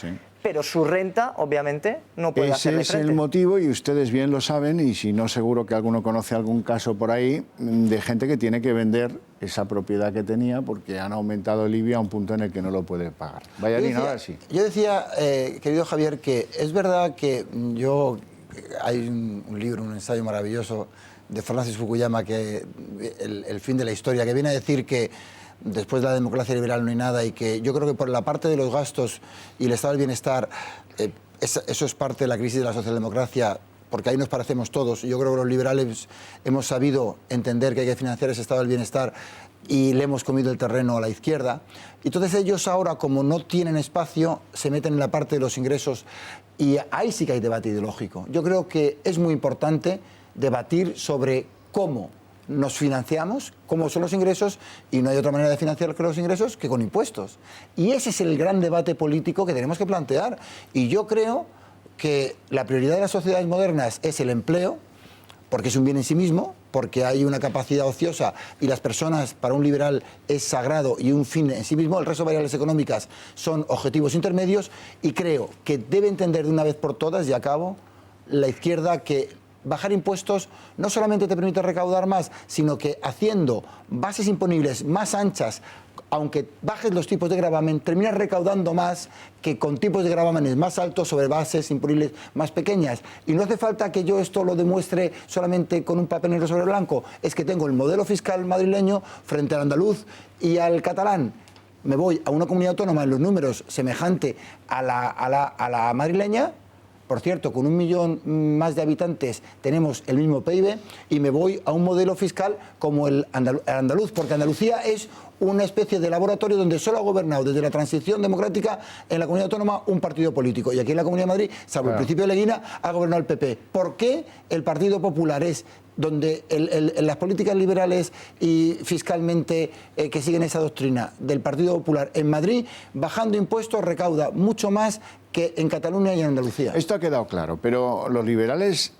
pero su renta obviamente no puede hacerle frente. Ese es el motivo y ustedes bien lo saben, y si no seguro que alguno conoce algún caso por ahí de gente que tiene que vender esa propiedad que tenía porque han aumentado el IBI a un punto en el que no lo puede pagar. Ahora sí. Yo decía, querido Javier, que es verdad que hay un libro, un ensayo maravilloso de Francis Fukuyama, que el fin de la historia, que viene a decir que después de la democracia liberal no hay nada, y que yo creo que por la parte de los gastos y el estado del bienestar, eso es parte de la crisis de la socialdemocracia, porque ahí nos parecemos todos. Yo creo que los liberales hemos sabido entender que hay que financiar ese estado del bienestar y le hemos comido el terreno a la izquierda. Entonces ellos ahora, como no tienen espacio, se meten en la parte de los ingresos y ahí sí que hay debate ideológico. Yo creo que es muy importante debatir sobre cómo nos financiamos, cómo son los ingresos, y no hay otra manera de financiar los ingresos que con impuestos. Y ese es el gran debate político que tenemos que plantear. Y yo creo que la prioridad de las sociedades modernas es el empleo, porque es un bien en sí mismo, porque hay una capacidad ociosa y las personas, para un liberal, es sagrado y un fin en sí mismo. El resto de variables económicas son objetivos intermedios, y creo que debe entender de una vez por todas, y acabo, la izquierda, que bajar impuestos no solamente te permite recaudar más, sino que haciendo bases imponibles más anchas, aunque bajes los tipos de gravamen, terminas recaudando más que con tipos de gravámenes más altos sobre bases imponibles más pequeñas. Y no hace falta que yo esto lo demuestre solamente con un papel negro sobre blanco. Es que tengo el modelo fiscal madrileño frente al andaluz y al catalán. Me voy a una comunidad autónoma en los números semejante a la madrileña. Por cierto, con 1 millón más de habitantes tenemos el mismo PIB, y me voy a un modelo fiscal como el andaluz, porque Andalucía es una especie de laboratorio donde solo ha gobernado desde la transición democrática en la comunidad autónoma un partido político. Y aquí en la Comunidad de Madrid, salvo el principio de Leguina, ha gobernado el PP. ¿Por qué el Partido Popular es donde las políticas liberales y fiscalmente que siguen esa doctrina del Partido Popular en Madrid, bajando impuestos, recauda mucho más que en Cataluña y en Andalucía? Esto ha quedado claro, pero los liberales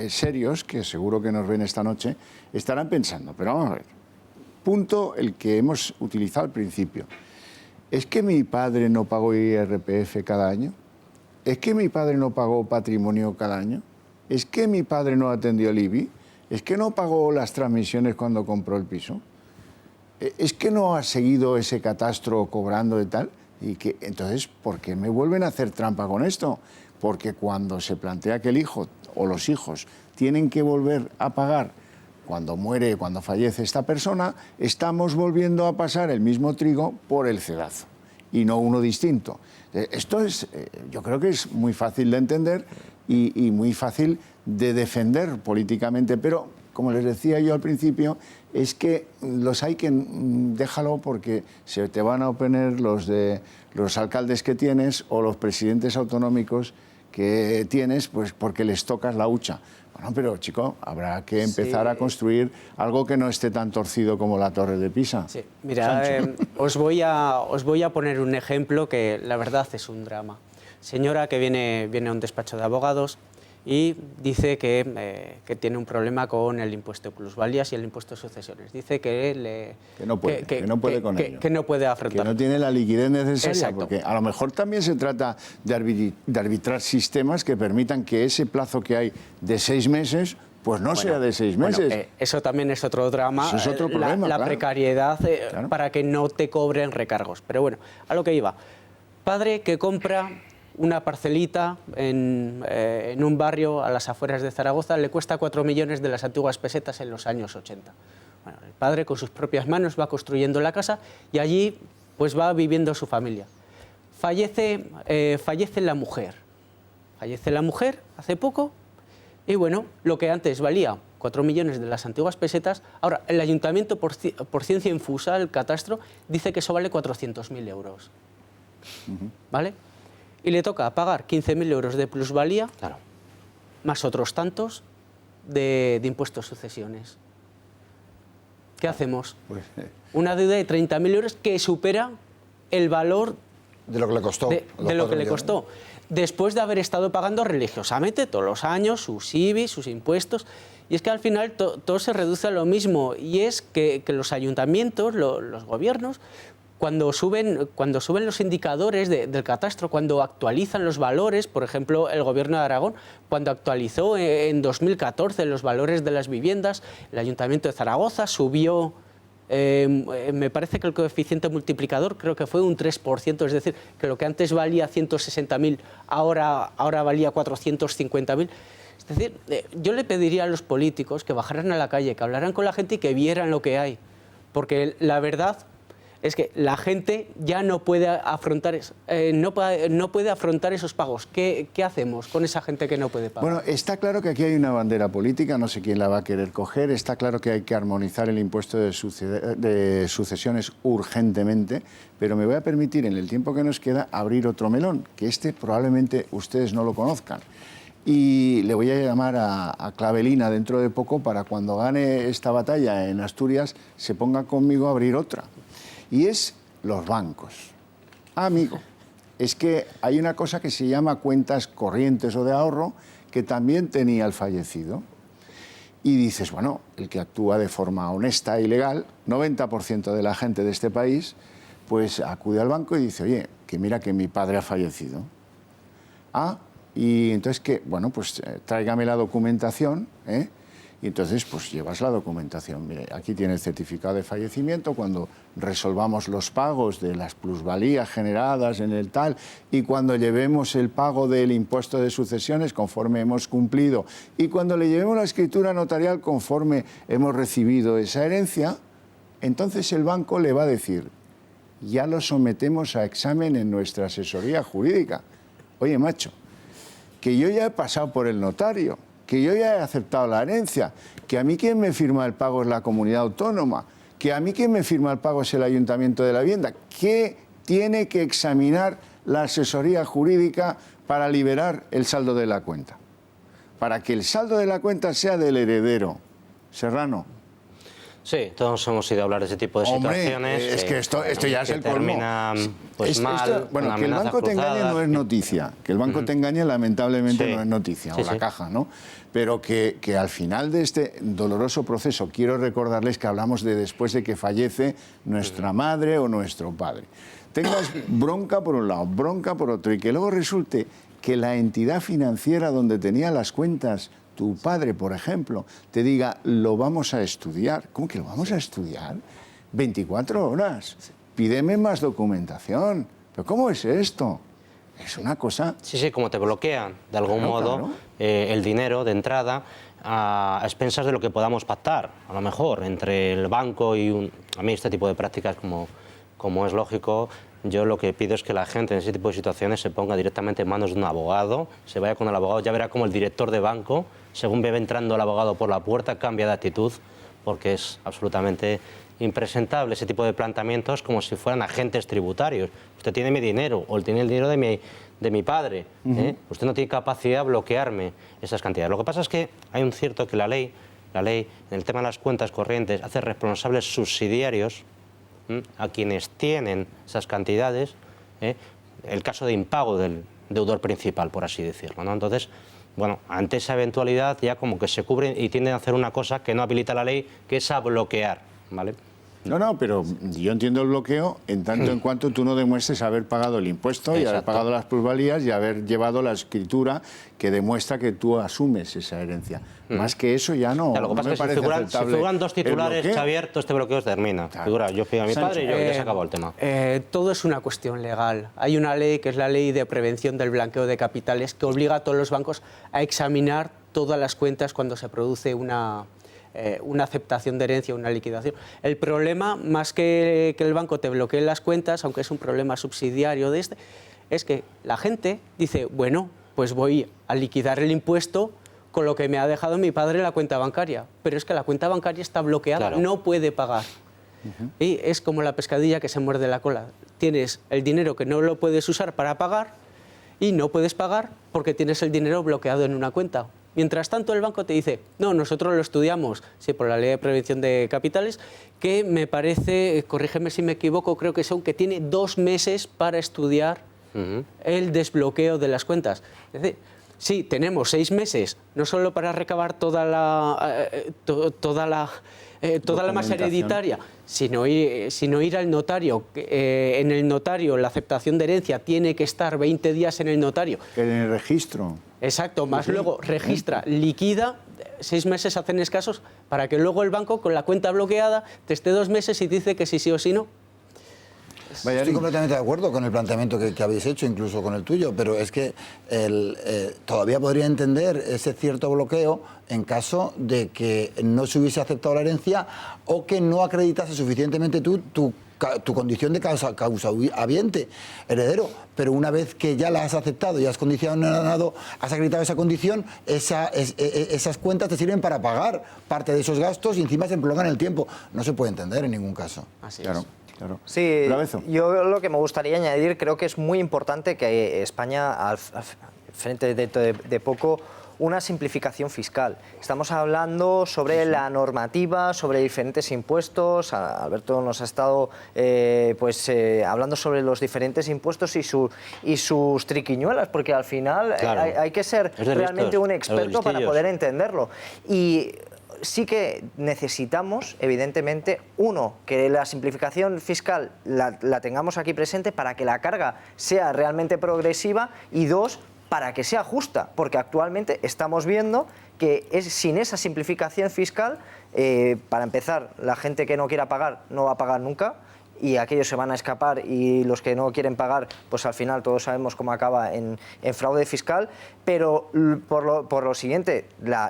serios, que seguro que nos ven esta noche, estarán pensando, pero vamos a ver, punto el que hemos utilizado al principio. ¿Es que mi padre no pagó IRPF cada año? ¿Es que mi padre no pagó patrimonio cada año? ¿Es que mi padre no atendió el IBI? ¿Es que no pagó las transmisiones cuando compró el piso? ¿Es que no ha seguido ese catastro cobrando de tal? Y que, entonces, ¿por qué me vuelven a hacer trampa con esto? Porque cuando se plantea que el hijo o los hijos tienen que volver a pagar cuando muere, cuando fallece esta persona, estamos volviendo a pasar el mismo trigo por el cedazo y no uno distinto. Esto es, yo creo que es muy fácil de entender y muy fácil de defender políticamente, pero como les decía yo al principio, es que los hay que déjalo porque se te van a oponer los alcaldes que tienes o los presidentes autonómicos que tienes, pues porque les tocas la hucha. Bueno, pero chico, habrá que empezar a construir algo que no esté tan torcido como la Torre de Pisa. Sí. Mira, os voy a poner un ejemplo que la verdad es un drama. Señora que viene a un despacho de abogados y dice que tiene un problema con el impuesto de plusvalías y el impuesto de sucesiones. Dice que no puede con ello. Que no puede afrontar. Que no tiene la liquidez necesaria. Exacto. Porque a lo mejor también se trata de arbitrar sistemas que permitan que ese plazo que hay de 6 meses pues no sea de 6 meses. Bueno, eso también es otro drama. Eso es otro problema, la claro. Precariedad para que no te cobren recargos. Pero bueno, a lo que iba. Padre que compra una parcelita en un barrio a las afueras de Zaragoza, le cuesta 4 millones de las antiguas pesetas en los años 80. Bueno, el padre con sus propias manos va construyendo la casa y allí pues va viviendo su familia. Fallece la mujer. Fallece la mujer hace poco y bueno, lo que antes valía 4 millones de las antiguas pesetas, ahora el ayuntamiento por ciencia infusa, el catastro, dice que eso vale 400.000 euros. ¿Vale? Y le toca pagar 15.000 euros de plusvalía, más otros tantos de impuestos sucesiones. ¿Qué hacemos? Pues, una deuda de 30.000 euros que supera el valor de lo que le costó. De lo que le costó. Después de haber estado pagando religiosamente todos los años sus IBI, sus impuestos. Y es que al final todo se reduce a lo mismo. Y es que los ayuntamientos, los gobiernos, cuando suben los indicadores del catastro, cuando actualizan los valores, por ejemplo, el Gobierno de Aragón, cuando actualizó en 2014 los valores de las viviendas, el Ayuntamiento de Zaragoza subió, me parece que el coeficiente multiplicador creo que fue un 3%, es decir, que lo que antes valía 160.000, ahora valía 450.000. Es decir, yo le pediría a los políticos que bajaran a la calle, que hablaran con la gente y que vieran lo que hay, porque la verdad es que la gente ya no puede afrontar esos pagos. ¿Qué hacemos con esa gente que no puede pagar? Bueno, está claro que aquí hay una bandera política, no sé quién la va a querer coger, está claro que hay que armonizar el impuesto de sucesiones urgentemente, pero me voy a permitir, en el tiempo que nos queda, abrir otro melón, que probablemente ustedes no lo conozcan. Y le voy a llamar a Clavelina dentro de poco para cuando gane esta batalla en Asturias se ponga conmigo a abrir otra. Y es los bancos. Amigo, es que hay una cosa que se llama cuentas corrientes o de ahorro que también tenía el fallecido. Y dices, bueno, el que actúa de forma honesta y legal, 90% de la gente de este país, pues acude al banco y dice, oye, que mira que mi padre ha fallecido. Y entonces que, bueno, pues tráigame la documentación, Y entonces, pues llevas la documentación. Mire, aquí tiene el certificado de fallecimiento, cuando resolvamos los pagos de las plusvalías generadas en el tal, y cuando llevemos el pago del impuesto de sucesiones conforme hemos cumplido, y cuando le llevemos la escritura notarial conforme hemos recibido esa herencia, entonces el banco le va a decir, ya lo sometemos a examen en nuestra asesoría jurídica. Oye, macho, que yo ya he pasado por el notario, que yo ya he aceptado la herencia, que a mí quien me firma el pago es la comunidad autónoma, Que a mí quien me firma el pago es el Ayuntamiento de la Vivienda. ¿Qué tiene que examinar la asesoría jurídica para liberar el saldo de la cuenta? Para que el saldo de la cuenta sea del heredero. Serrano. Sí, todos hemos ido a hablar de ese tipo de situaciones. Es que esto ya es el colmo. Terminan, pues, mal, bueno, que el banco te engañe no es noticia. Que el banco te engañe, lamentablemente, no es noticia. O la caja, ¿no? Pero que al final de este doloroso proceso, quiero recordarles que hablamos de después de que fallece nuestra madre o nuestro padre. Tengas bronca por un lado, bronca por otro, y que luego resulte que la entidad financiera donde tenía las cuentas, tu padre, por ejemplo, te diga, lo vamos a estudiar. ¿Cómo que lo vamos a estudiar? 24 horas. Pídeme más documentación. ¿Pero cómo es esto? Es una cosa... Sí, como te bloquean, de algún modo, el dinero de entrada a expensas de lo que podamos pactar, a lo mejor, entre el banco y A mí este tipo de prácticas, como es lógico, yo lo que pido es que la gente en ese tipo de situaciones se ponga directamente en manos de un abogado, se vaya con el abogado, ya verá como el director de banco, según ve entrando el abogado por la puerta, cambia de actitud, porque es absolutamente impresentable ese tipo de planteamientos como si fueran agentes tributarios. Usted tiene mi dinero, o tiene el dinero de mi padre, usted no tiene capacidad de bloquearme esas cantidades. Lo que pasa es que hay un cierto que la ley, en el tema de las cuentas corrientes, hace responsables subsidiarios a quienes tienen esas cantidades, el caso de impago del deudor principal, por así decirlo, ¿no? Entonces, bueno, ante esa eventualidad ya como que se cubren y tienden a hacer una cosa que no habilita la ley, que es a bloquear, ¿vale? No, pero yo entiendo el bloqueo en tanto en cuanto tú no demuestres haber pagado el impuesto y haber pagado las plusvalías y haber llevado la escritura que demuestra que tú asumes esa herencia. Más que eso ya no. Lo que pasa es que si figuran dos titulares, Xavier, todo este bloqueo termina. Figura, yo pido a mi padre y ya se acabó el tema. Todo es una cuestión legal. Hay una ley que es la Ley de Prevención del Blanqueo de Capitales que obliga a todos los bancos a examinar todas las cuentas cuando se produce una aceptación de herencia, una liquidación. El problema, más que el banco te bloquee las cuentas, aunque es un problema subsidiario es que la gente dice, bueno, pues voy a liquidar el impuesto con lo que me ha dejado mi padre en la cuenta bancaria. Pero es que la cuenta bancaria está bloqueada, no puede pagar. Y es como la pescadilla que se muerde la cola. Tienes el dinero que no lo puedes usar para pagar y no puedes pagar porque tienes el dinero bloqueado en una cuenta. Mientras tanto, el banco te dice, no, nosotros lo estudiamos, sí, por la Ley de Prevención de Capitales, que me parece, corrígeme si me equivoco, creo que tiene 2 meses para estudiar el desbloqueo de las cuentas. Es decir, sí, tenemos 6 meses, no solo para recabar toda la masa hereditaria, sino ir al notario. En el notario la aceptación de herencia tiene que estar 20 días en el notario. En el registro. Exacto, más luego registra, liquida, 6 meses hacen escasos para que luego el banco con la cuenta bloqueada te esté 2 meses y dice que sí o sí no. Estoy completamente de acuerdo con el planteamiento que habéis hecho, incluso con el tuyo, pero es que todavía podría entender ese cierto bloqueo en caso de que no se hubiese aceptado la herencia o que no acreditase suficientemente tu condición de causa habiente, heredero, pero una vez que ya la has aceptado y has condicionado, has acreditado esa condición, esas cuentas te sirven para pagar parte de esos gastos y encima se prolongan el tiempo. No se puede entender en ningún caso. Así es. Claro. Sí, yo lo que me gustaría añadir, creo que es muy importante que España, al frente de poco, una simplificación fiscal. Estamos hablando sobre la normativa, sobre diferentes impuestos. Alberto nos ha estado hablando sobre los diferentes impuestos y sus triquiñuelas, porque al final hay que ser realmente un experto para poder entenderlo. Y sí que necesitamos, evidentemente, que la simplificación fiscal la tengamos aquí presente para que la carga sea realmente progresiva y 2, para que sea justa, porque actualmente estamos viendo que sin esa simplificación fiscal, para empezar, la gente que no quiera pagar no va a pagar nunca y aquellos se van a escapar y los que no quieren pagar, pues al final todos sabemos cómo acaba en fraude fiscal, pero por lo siguiente,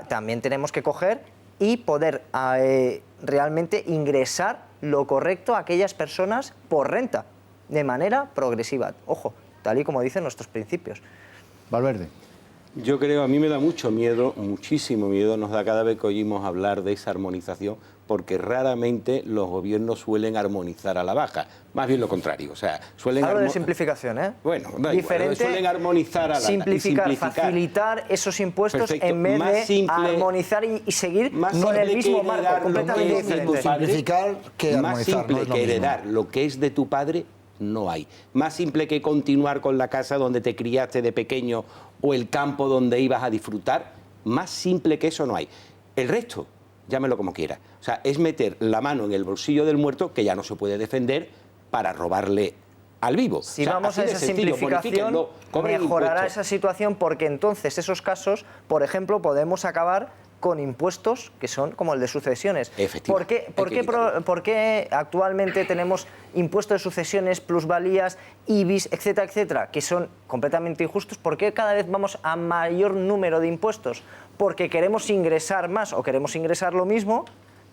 también tenemos que coger y poder realmente ingresar lo correcto a aquellas personas por renta, de manera progresiva. Ojo, tal y como dicen nuestros principios. Valverde. Yo creo, a mí me da mucho miedo, muchísimo miedo nos da cada vez que oímos hablar de esa armonización, porque raramente los gobiernos suelen armonizar a la baja, más bien lo contrario, o sea, suelen... Hablo de simplificación, ¿eh? Bueno, da diferente, igual, suelen armonizar a la simplificar, facilitar esos impuestos. Perfecto. En vez más de simple, armonizar y seguir con el mismo marco, completamente diferente. Simplificar que armonizar. Más simple no es lo que mismo. heredar lo que es de tu padre, no hay. Más simple que continuar con la casa donde te criaste de pequeño o el campo donde ibas a disfrutar, más simple que eso no hay. El resto, llámelo como quiera. O sea, es meter la mano en el bolsillo del muerto que ya no se puede defender para robarle al vivo. Si o sea, vamos a esa simplificación, mejorará esa situación, porque entonces esos casos, por ejemplo, podemos acabar con impuestos que son como el de sucesiones. ¿Por qué actualmente tenemos impuestos de sucesiones, plusvalías, IBIs, etcétera, etcétera, que son completamente injustos? ¿Por qué cada vez vamos a mayor número de impuestos? Porque queremos ingresar más o queremos ingresar lo mismo,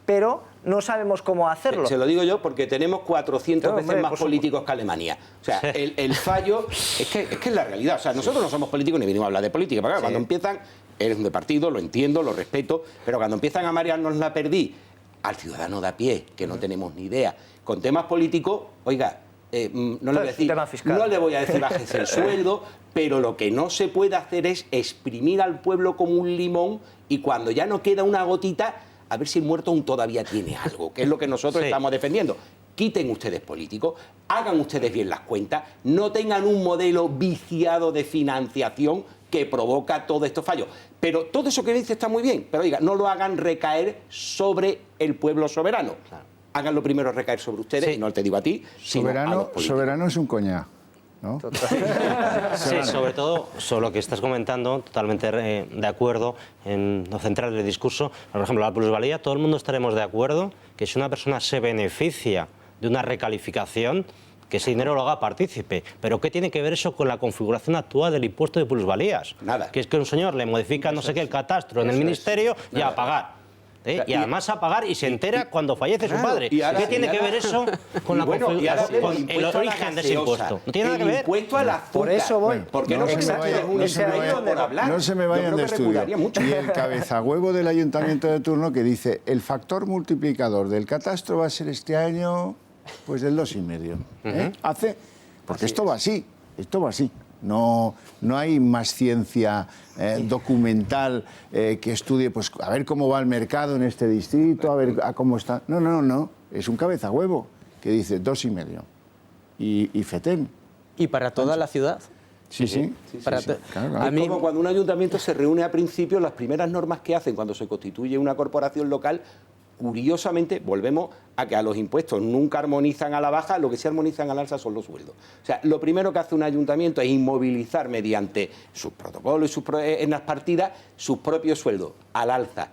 pero no sabemos cómo hacerlo. Se lo digo yo porque tenemos 400 veces más políticos que Alemania. O sea, el fallo es que es la realidad. O sea, nosotros no somos políticos ni venimos a hablar de política. Pero claro, cuando empiezan, eres de partido, lo entiendo, lo respeto, pero cuando empiezan a marearnos la perdí al ciudadano de a pie, que no tenemos ni idea, con temas políticos, oiga, no le voy a decir bájese el sueldo, pero lo que no se puede hacer es exprimir al pueblo como un limón y cuando ya no queda una gotita, a ver si el muerto aún todavía tiene algo, que es lo que nosotros estamos defendiendo. Quiten ustedes políticos, hagan ustedes bien las cuentas, no tengan un modelo viciado de financiación que provoca todos estos fallos. Pero todo eso que dice está muy bien, pero oiga, no lo hagan recaer sobre el pueblo soberano. Claro. Háganlo primero recaer sobre ustedes, y no te digo a ti, sino a los políticos. Soberano es un coñac, ¿no? Sí, sobre todo, sobre lo que estás comentando, totalmente de acuerdo en lo central del discurso. Por ejemplo, la plusvalía, todo el mundo estaremos de acuerdo que si una persona se beneficia de una recalificación, que ese dinero lo haga partícipe. Pero ¿qué tiene que ver eso con la configuración actual del impuesto de plusvalías? Nada. Que es que un señor le modifica no sé qué el catastro en el ministerio y a pagar. Y además a pagar y se entera cuando fallece su padre. ¿Qué tiene que ver eso con la configuración, con el origen de ese impuesto? No tiene nada que ver. Impuesto al azúcar. Por eso voy. Porque no se me vayan de estudio. Y el cabezahuevo del ayuntamiento de turno que dice el factor multiplicador del catastro va a ser este año pues del 2,5. Porque esto va así, No hay más ciencia documental que estudie, pues a ver cómo va el mercado en este distrito, a ver cómo está. No. Es un cabezahuevo que dice 2,5. Y FETEN. ¿Y para toda la ciudad? Sí. Claro. Es como cuando un ayuntamiento se reúne a principio, las primeras normas que hacen cuando se constituye una corporación local, curiosamente, volvemos a que a los impuestos nunca armonizan a la baja, lo que sí armonizan al alza son los sueldos. O sea, lo primero que hace un ayuntamiento es inmovilizar mediante sus protocolos y en las partidas sus propios sueldos al alza.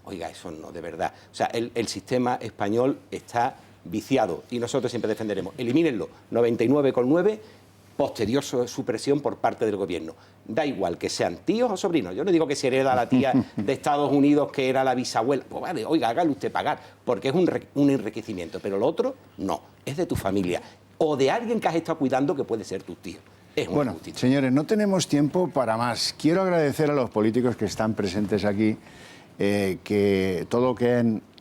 Oiga, eso no, de verdad. O sea, el sistema español está viciado y nosotros siempre defenderemos. Elimínenlo, 99,9, posterior supresión por parte del gobierno. Da igual que sean tíos o sobrinos. Yo no digo que se hereda a la tía de Estados Unidos que era la bisabuela. Pues vale, oiga, hágalo usted pagar, porque es un enriquecimiento. Pero lo otro, no. Es de tu familia o de alguien que has estado cuidando que puede ser tu tío. Bueno, señores, no tenemos tiempo para más. Quiero agradecer a los políticos que están presentes aquí que todo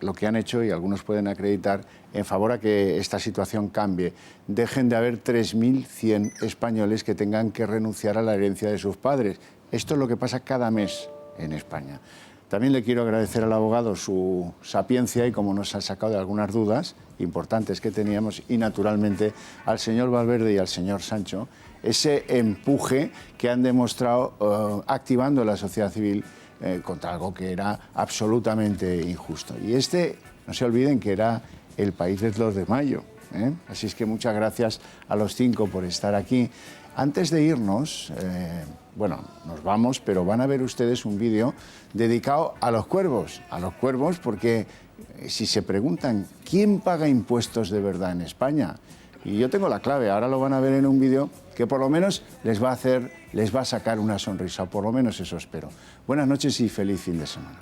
lo que han hecho, y algunos pueden acreditar, en favor a que esta situación cambie. Dejen de haber 3.100 españoles que tengan que renunciar a la herencia de sus padres. Esto es lo que pasa cada mes en España. También le quiero agradecer al abogado su sapiencia y cómo nos ha sacado de algunas dudas importantes que teníamos, y naturalmente al señor Valverde y al señor Sancho ese empuje que han demostrado activando la sociedad civil contra algo que era absolutamente injusto. Y no se olviden que era el país del 2 de mayo. Así es que muchas gracias a los 5 por estar aquí. Antes de irnos, nos vamos, pero van a ver ustedes un vídeo dedicado a los cuervos porque si se preguntan quién paga impuestos de verdad en España, y yo tengo la clave, ahora lo van a ver en un vídeo que por lo menos les va a sacar una sonrisa, por lo menos eso espero. Buenas noches y feliz fin de semana.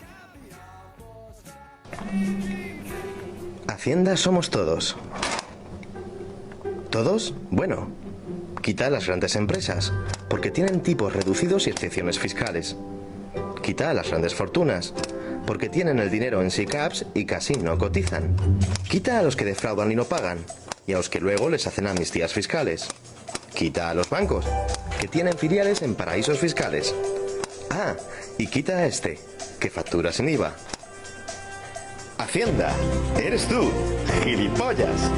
Hacienda somos todos. ¿Todos? Bueno, quita las grandes empresas. porque tienen tipos reducidos y excepciones fiscales. Quita a las grandes fortunas, porque tienen el dinero en SICAPs y casi no cotizan. Quita a los que defraudan y no pagan, y a los que luego les hacen amnistías fiscales. Quita a los bancos, que tienen filiales en paraísos fiscales. Ah, y quita a este, que factura sin IVA. Hacienda, eres tú, gilipollas.